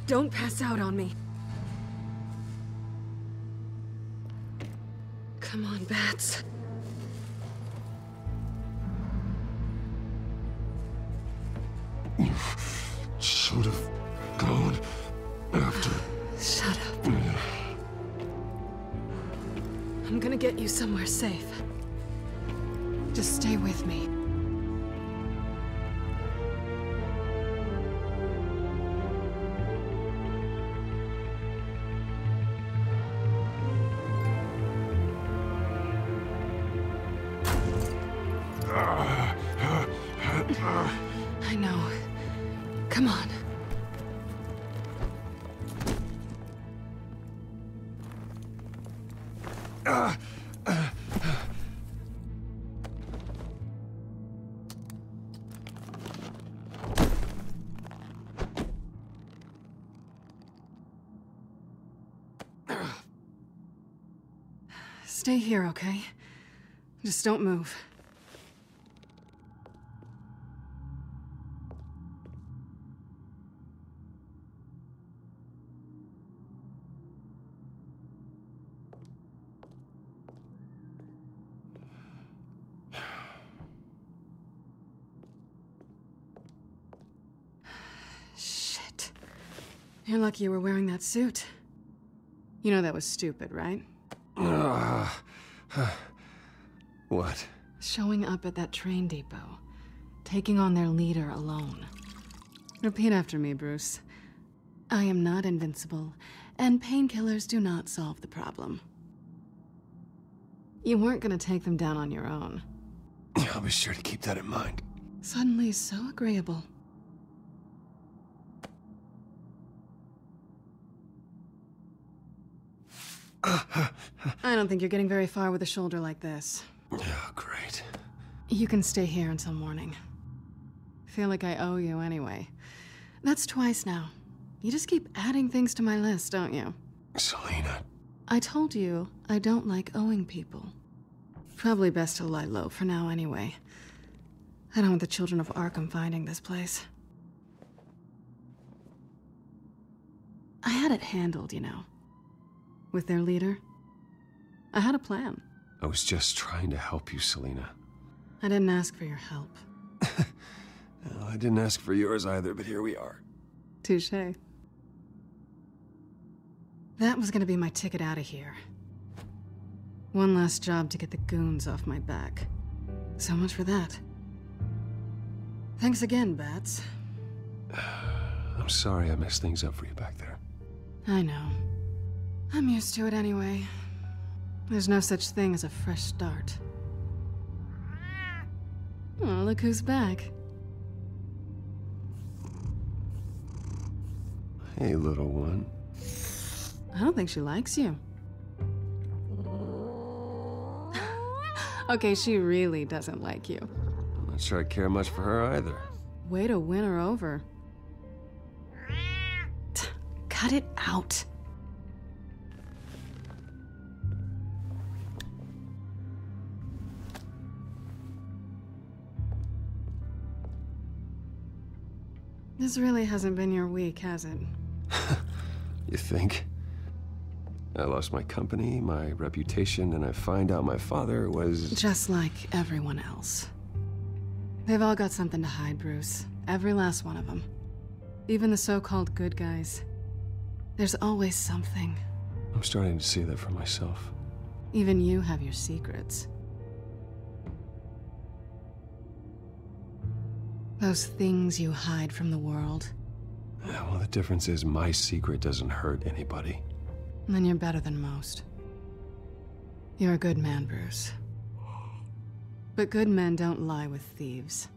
Don't pass out on me. Come on, Bats. You should have gone after. Shut up. I'm gonna get you somewhere safe. Just stay with me. I know. Come on. Stay here, okay? Just don't move. Shit. You're lucky you were wearing that suit. You know that was stupid, right? What? Showing up at that train depot. Taking on their leader alone. Repeat after me, Bruce. I am not invincible, and painkillers do not solve the problem. You weren't gonna take them down on your own. I'll be sure to keep that in mind. Suddenly so agreeable. I don't think you're getting very far with a shoulder like this. Oh, great. You can stay here until morning. Feel like I owe you anyway. That's twice now. You just keep adding things to my list, don't you? Selina. I told you I don't like owing people. Probably best to lie low for now anyway. I don't want the children of Arkham finding this place. I had it handled, you know. With their leader. I had a plan. I was just trying to help you, Selina. I didn't ask for your help. Well, I didn't ask for yours either, but here we are. Touché. That was gonna be my ticket out of here. One last job to get the goons off my back. So much for that. Thanks again, Bats. I'm sorry I messed things up for you back there. I know. I'm used to it anyway. There's no such thing as a fresh start. Oh, look who's back. Hey, little one. I don't think she likes you. Okay, she really doesn't like you. I'm not sure I care much for her either. Way to win her over. Cut it out. This really hasn't been your week, has it? You think? I lost my company, my reputation, and I find out my father was... Just like everyone else. They've all got something to hide, Bruce. Every last one of them. Even the so-called good guys. There's always something. I'm starting to see that for myself. Even you have your secrets. Those things you hide from the world. Yeah, well, the difference is my secret doesn't hurt anybody. Then you're better than most. You're a good man, Bruce. But good men don't lie with thieves.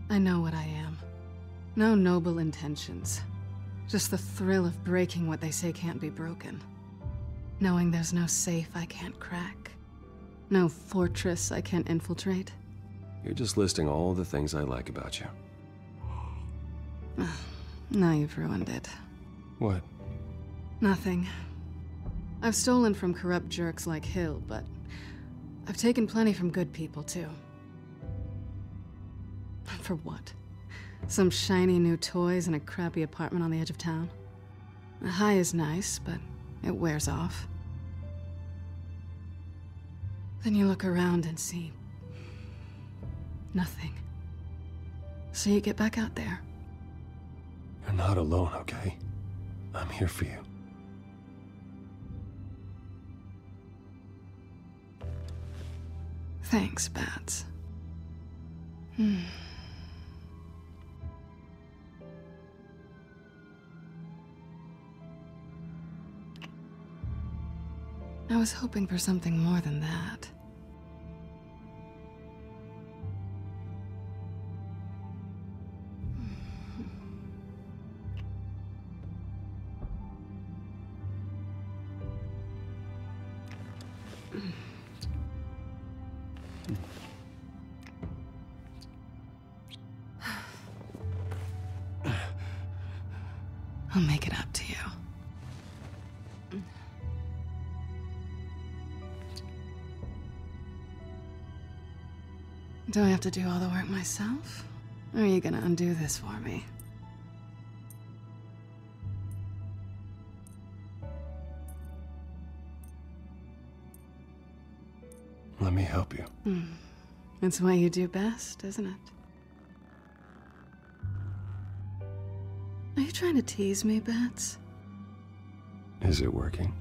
I know what I am. No noble intentions. Just the thrill of breaking what they say can't be broken. Knowing there's no safe I can't crack. No fortress I can't infiltrate. You're just listing all the things I like about you. Now you've ruined it. What? Nothing. I've stolen from corrupt jerks like Hill, but I've taken plenty from good people, too. For what? Some shiny new toys and a crappy apartment on the edge of town. The high is nice, but it wears off. Then you look around and see nothing. So you get back out there. You're not alone, okay? I'm here for you. Thanks, Bats. I was hoping for something more than that. I'll make it up to you. Do I have to do all the work myself? Or are you gonna undo this for me? Let me help you. It's what you do best, isn't it? Are you trying to tease me, Bats? Is it working?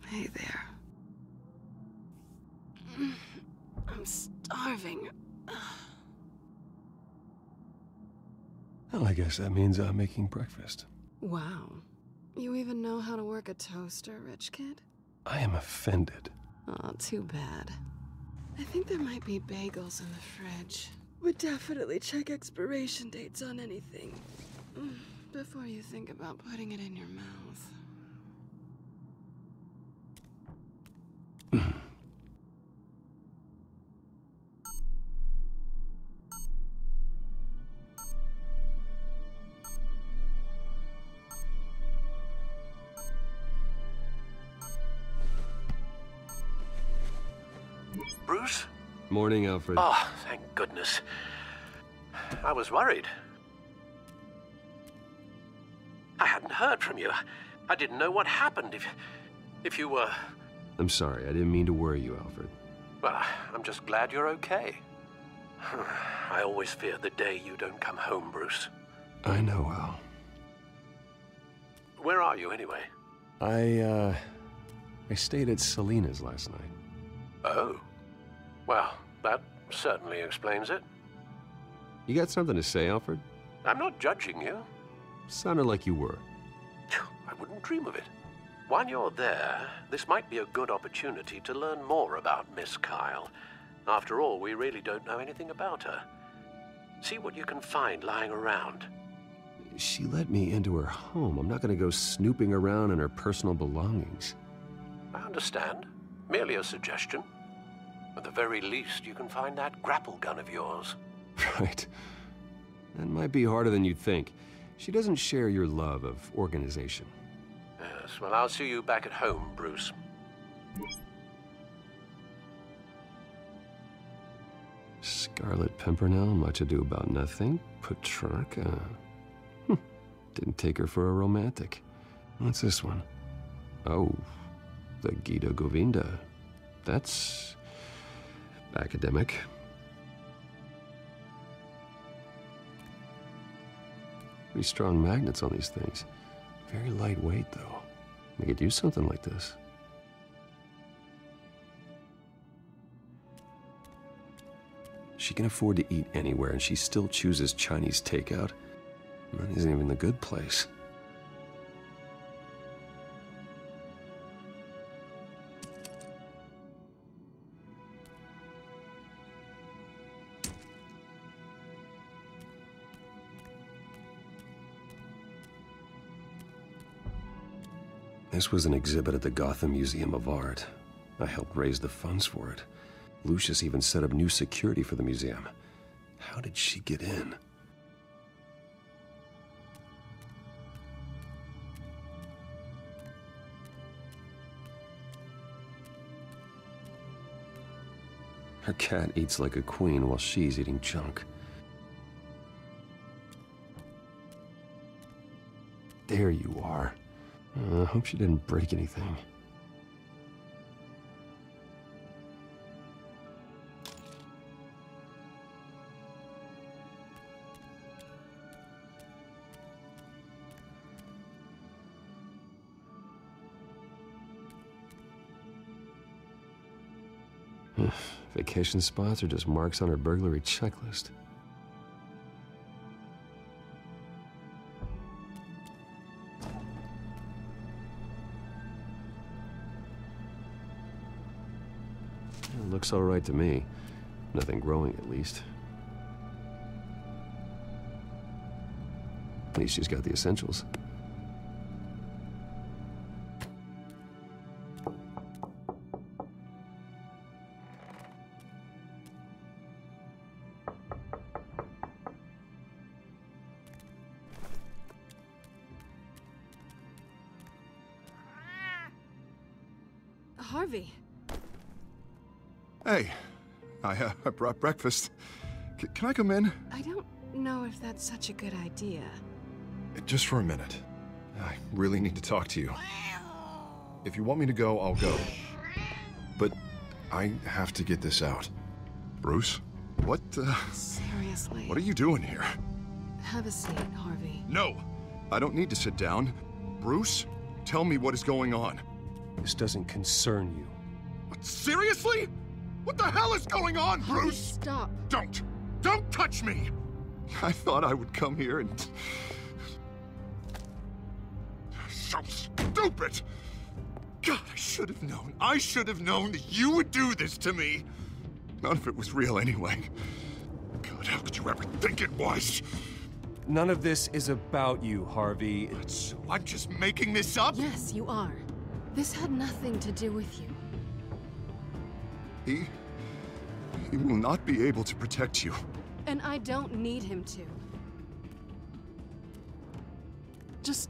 Hey there. I'm starving. Well, I guess that means I'm making breakfast. Wow. You even know how to work a toaster, rich kid? I am offended. Oh, too bad. I think there might be bagels in the fridge. Would definitely check expiration dates on anything before you think about putting it in your mouth. Bruce? Morning, Alfred. Oh, thank goodness. I was worried. I hadn't heard from you. I didn't know what happened if you were... I'm sorry, I didn't mean to worry you, Alfred. Well, I'm just glad you're okay. I always fear the day you don't come home, Bruce. I know, Al. Where are you, anyway? I stayed at Selena's last night. Oh. Well, that certainly explains it. You got something to say, Alfred? I'm not judging you. Sounded like you were. I wouldn't dream of it. While you're there, this might be a good opportunity to learn more about Miss Kyle. After all, we really don't know anything about her. See what you can find lying around. She let me into her home. I'm not going to go snooping around in her personal belongings. I understand. Merely a suggestion. At the very least, you can find that grapple gun of yours. Right. That might be harder than you'd think. She doesn't share your love of organization. Yes, well, I'll see you back at home, Bruce. Scarlet Pimpernel, Much Ado About Nothing, Petrarca. Didn't take her for a romantic. What's this one? Oh, the Gita Govinda. That's academic. Pretty strong magnets on these things. Very lightweight, though. They could use something like this. She can afford to eat anywhere, and she still chooses Chinese takeout. And that isn't even the good place. This was an exhibit at the Gotham Museum of Art. I helped raise the funds for it. Lucius even set up new security for the museum. How did she get in? Her cat eats like a queen while she's eating junk. There you are. I hope she didn't break anything. Vacation spots are just marks on her burglary checklist. It looks all right to me. Nothing growing, at least. At least she's got the essentials. Harvey. Hey, I brought breakfast. Can I come in? I don't know if that's such a good idea. Just for a minute. I really need to talk to you. If you want me to go, I'll go. But I have to get this out. Bruce? What, Seriously. What are you doing here? Have a seat, Harvey. No! I don't need to sit down. Bruce, tell me what is going on. This doesn't concern you. What, seriously? What the hell is going on, Bruce? Harvey, stop. Don't touch me! I thought I would come here and... So stupid! God, I should have known. I should have known that you would do this to me. None of it was real anyway. God, how could you ever think it was? None of this is about you, Harvey. So I'm just making this up? Yes, you are. This had nothing to do with you. He will not be able to protect you. And I don't need him to. Just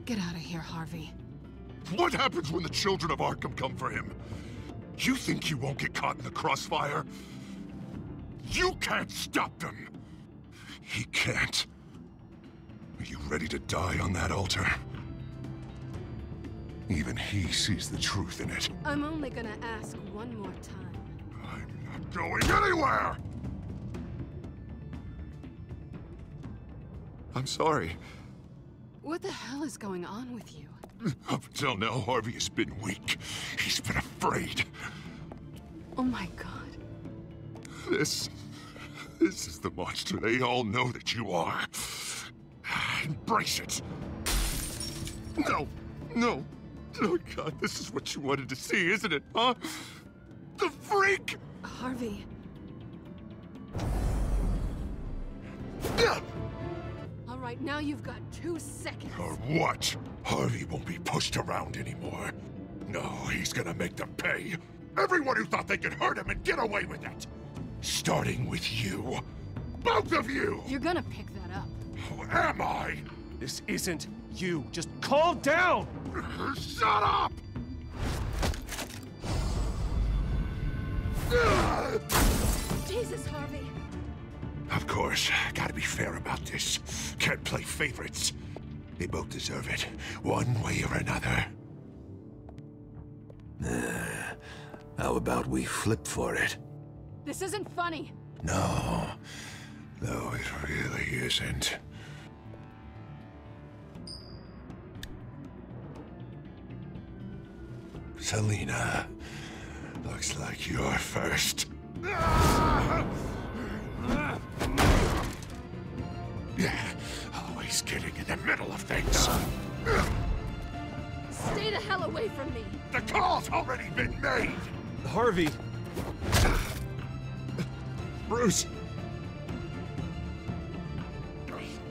get out of here, Harvey. What happens when the children of Arkham come for him? You think you won't get caught in the crossfire? You can't stop them! He can't. Are you ready to die on that altar? Even he sees the truth in it. I'm only gonna ask one more time. I'm not going anywhere! I'm sorry. What the hell is going on with you? Up until now, Harvey has been weak. He's been afraid. Oh my God. This is the monster they all know that you are. Embrace it. No. Oh God, this is what you wanted to see, isn't it, huh? The freak! Harvey. All right, now you've got 2 seconds. Or what? Harvey won't be pushed around anymore. No, he's gonna make them pay. Everyone who thought they could hurt him and get away with it. Starting with you. Both of you! You're gonna pick that up. Who am I? This isn't you. Just calm down! Shut up! Jesus, Harvey. Of course, gotta be fair about this. Can't play favorites. They both deserve it, one way or another. How about we flip for it? This isn't funny. No, it really isn't. Selina. Looks like you're first. Always getting in the middle of things. Stay the hell away from me! The call's already been made! Harvey! Bruce!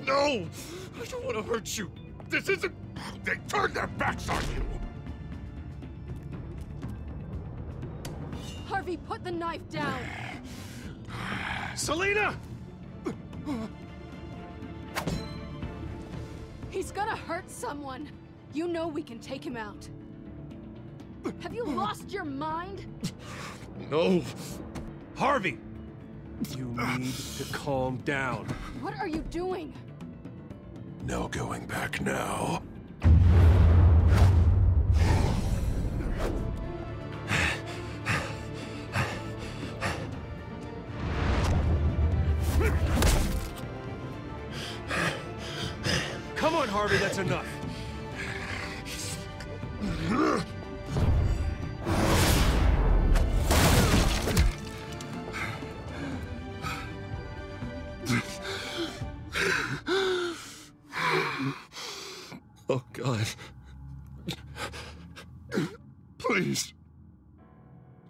No! I don't want to hurt you! This isn't... They turned their backs on you! Harvey, put the knife down! Selina! He's gonna hurt someone! You know we can take him out. Have you lost your mind? No! Harvey! You need to calm down. What are you doing? No going back now. Come on, Harvey, that's enough. Oh, God. Please.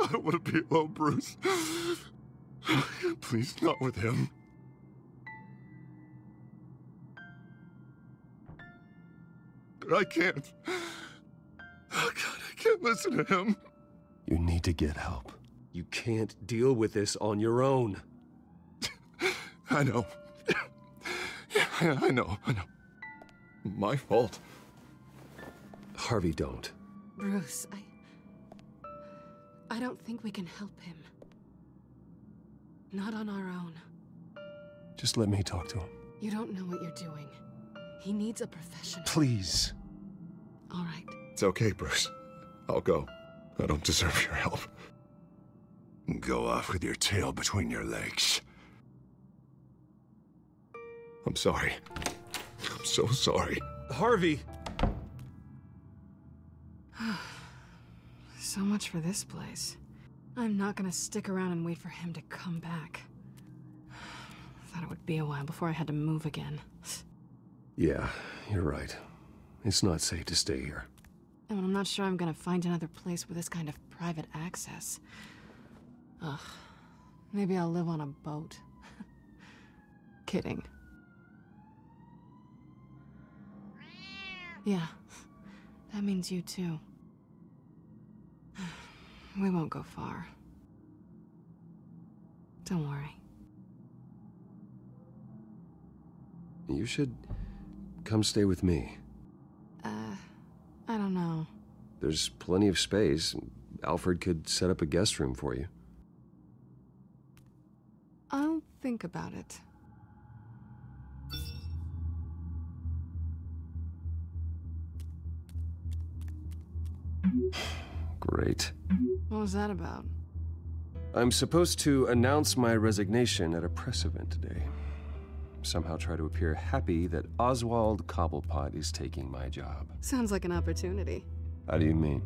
I don't want to be alone, Bruce. Please, not with him. But I can't. Oh, God, I can't listen to him. You need to get help. You can't deal with this on your own. I know. Yeah, I know. My fault. Harvey, don't. Bruce, I don't think we can help him. Not on our own. Just let me talk to him. You don't know what you're doing. He needs a professional. Please. All right. It's okay, Bruce. I'll go. I don't deserve your help. Go off with your tail between your legs. I'm sorry. I'm so sorry. Harvey! So much for this place. I'm not gonna stick around and wait for him to come back. Thought it would be a while before I had to move again. Yeah, you're right. It's not safe to stay here. And I'm not sure I'm gonna find another place with this kind of private access. Ugh. Maybe I'll live on a boat. Kidding. Yeah. That means you too. We won't go far. Don't worry. You should come stay with me. I don't know. There's plenty of space. Alfred could set up a guest room for you. I'll think about it. Great. What was that about? I'm supposed to announce my resignation at a press event today. Somehow try to appear happy that Oswald Cobblepot is taking my job. Sounds like an opportunity. How do you mean?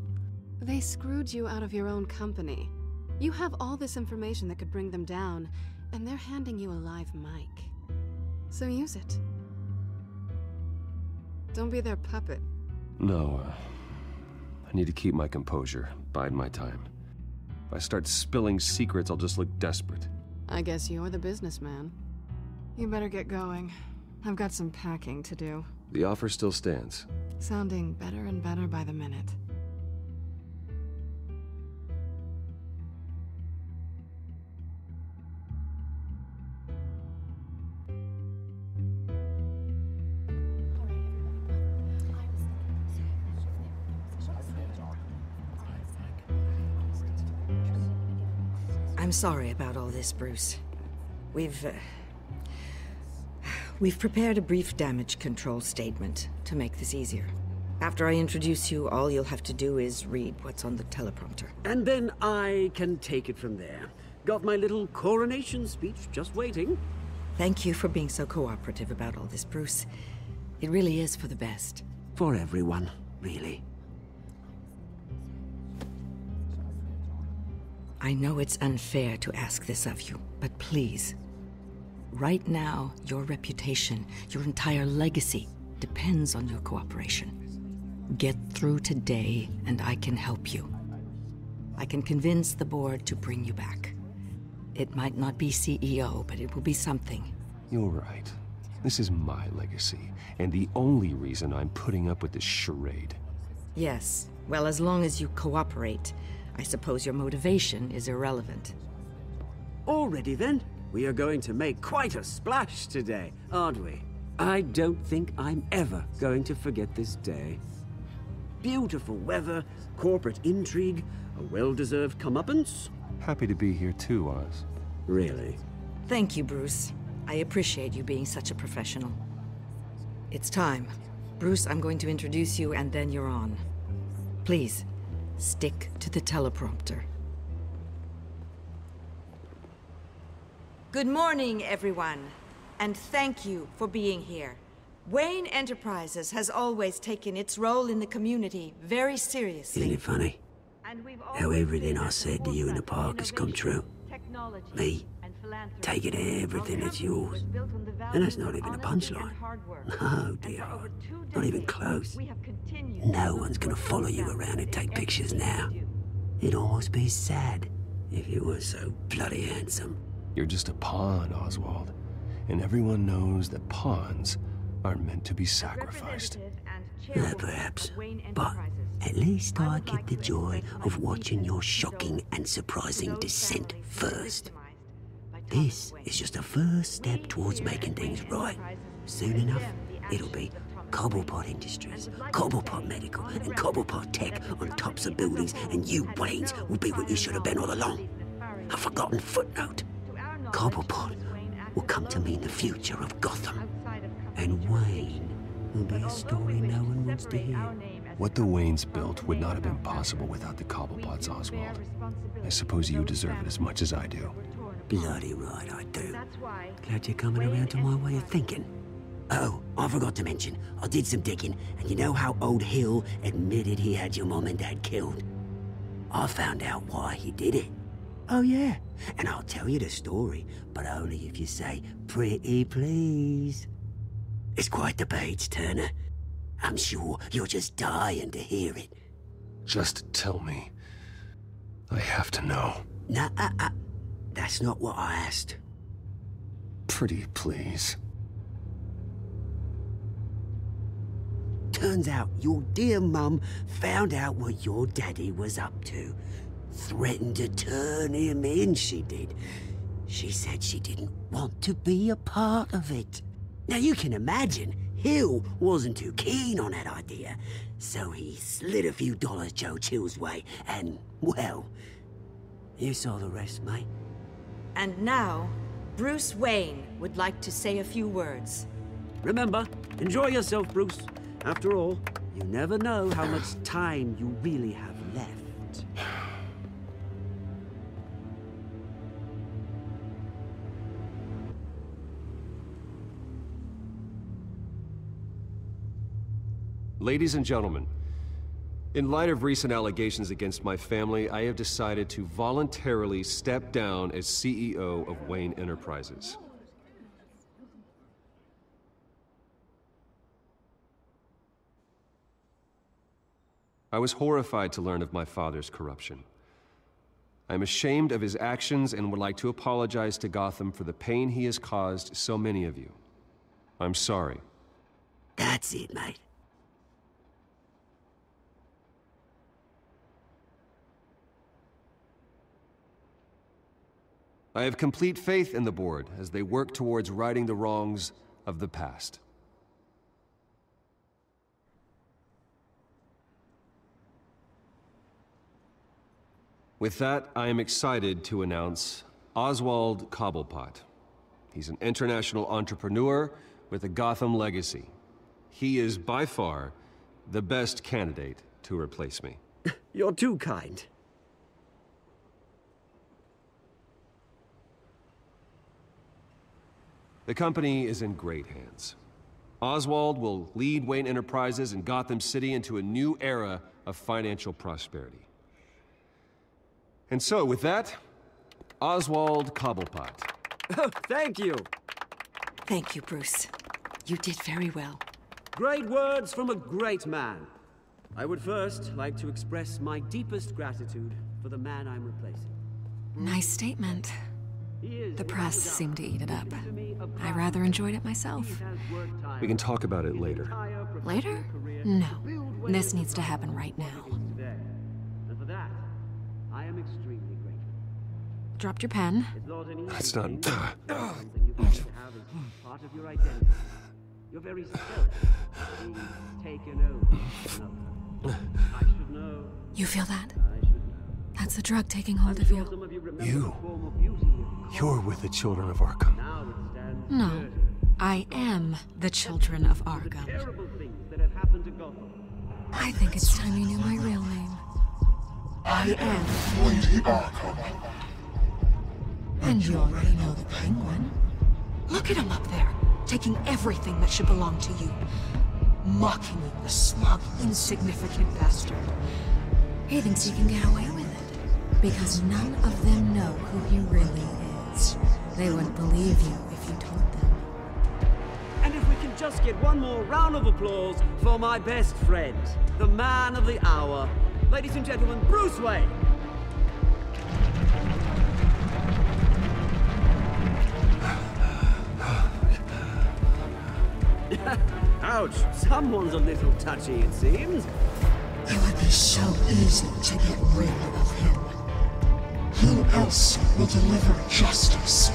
They screwed you out of your own company. You have all this information that could bring them down, and they're handing you a live mic. So use it. Don't be their puppet. No, I need to keep my composure, bide my time. If I start spilling secrets, I'll just look desperate. I guess you're the businessman. You better get going. I've got some packing to do. The offer still stands. Sounding better and better by the minute. I'm sorry about all this, Bruce. We've prepared a brief damage control statement to make this easier. After I introduce you, all you'll have to do is read what's on the teleprompter. And then I can take it from there. Got my little coronation speech just waiting. Thank you for being so cooperative about all this, Bruce. It really is for the best. For everyone, really. I know it's unfair to ask this of you, but please. Right now, your reputation, your entire legacy, depends on your cooperation. Get through today, and I can help you. I can convince the board to bring you back. It might not be CEO, but it will be something. You're right. This is my legacy, and the only reason I'm putting up with this charade. Yes. Well, as long as you cooperate, I suppose your motivation is irrelevant. Already then? We are going to make quite a splash today, aren't we? I don't think I'm ever going to forget this day. Beautiful weather, corporate intrigue, a well-deserved comeuppance. Happy to be here too, Oz. Really? Thank you, Bruce. I appreciate you being such a professional. It's time. Bruce, I'm going to introduce you and then you're on. Please, stick to the teleprompter. Good morning, everyone, and thank you for being here. Wayne Enterprises has always taken its role in the community very seriously. Isn't it funny? How everything I said to you in the park has come true. Me, taking everything that's yours. And that's not even a punchline. No, dear. Not even close. No one's gonna follow you around and take pictures now. It'd almost be sad if you were so bloody handsome. You're just a pawn, Oswald. And everyone knows that pawns are meant to be sacrificed. Perhaps. But at least I get the joy of watching your shocking and surprising descent first. This is just a first step towards making things right. Soon enough, it'll be Cobblepot Industries, Cobblepot Medical, and Cobblepot Tech on tops of buildings, and you, Waynes, will be what you should have been all along. A forgotten footnote. Cobblepot will come to mean the future of Gotham. And Wayne will be a story no one wants to hear. What the Waynes built would not have been possible without the Cobblepots, Oswald. I suppose you deserve it as much as I do. Bloody right I do. Glad you're coming around to my way of thinking. Oh, I forgot to mention, I did some digging, and you know how old Hill admitted he had your mom and dad killed? I found out why he did it. Oh yeah, and I'll tell you the story, but only if you say, pretty please. It's quite the page turner. I'm sure you're just dying to hear it. Just tell me. I have to know. Nah, that's not what I asked. Pretty please. Turns out your dear mum found out what your daddy was up to. Threatened to turn him in, she did. She said she didn't want to be a part of it. Now you can imagine, Hill wasn't too keen on that idea, so he slid a few dollars Joe Chill's way, and, well, you saw the rest, mate. And now, Bruce Wayne would like to say a few words. Remember, enjoy yourself, Bruce. After all, you never know how much time you really have left. Ladies and gentlemen, in light of recent allegations against my family, I have decided to voluntarily step down as CEO of Wayne Enterprises. I was horrified to learn of my father's corruption. I am ashamed of his actions and would like to apologize to Gotham for the pain he has caused so many of you. I'm sorry. That's it, mate. I have complete faith in the board as they work towards righting the wrongs of the past. With that, I am excited to announce Oswald Cobblepot. He's an international entrepreneur with a Gotham legacy. He is by far the best candidate to replace me. You're too kind. The company is in great hands. Oswald will lead Wayne Enterprises and Gotham City into a new era of financial prosperity. And so, with that, Oswald Cobblepot. Oh, thank you. Thank you, Bruce. You did very well. Great words from a great man. I would first like to express my deepest gratitude for the man I'm replacing. Nice statement. The press seemed to eat it up. I rather enjoyed it myself. We can talk about it later. Later? No. This needs to happen right now. And for that, I am extremely grateful. Dropped your pen. That's not... Something you can have as part of your identity. Your very self being taken over. I should know. You feel that? That's the drug taking hold of you. You're with the children of Arkham. No. I am the children of Arkham. I think it's time you knew my real name. I am Lady Arkham. And you already know the Penguin. Look at him up there, taking everything that should belong to you. Mocking you, the smug, insignificant bastard. He thinks he can get away with it, because none of them know who he really is. They wouldn't believe you if you told them. And if we can just get one more round of applause for my best friend, the man of the hour, ladies and gentlemen, Bruce Wayne. Ouch, someone's a little touchy, it seems. It would be so easy to get rid of him. Who else will deliver justice?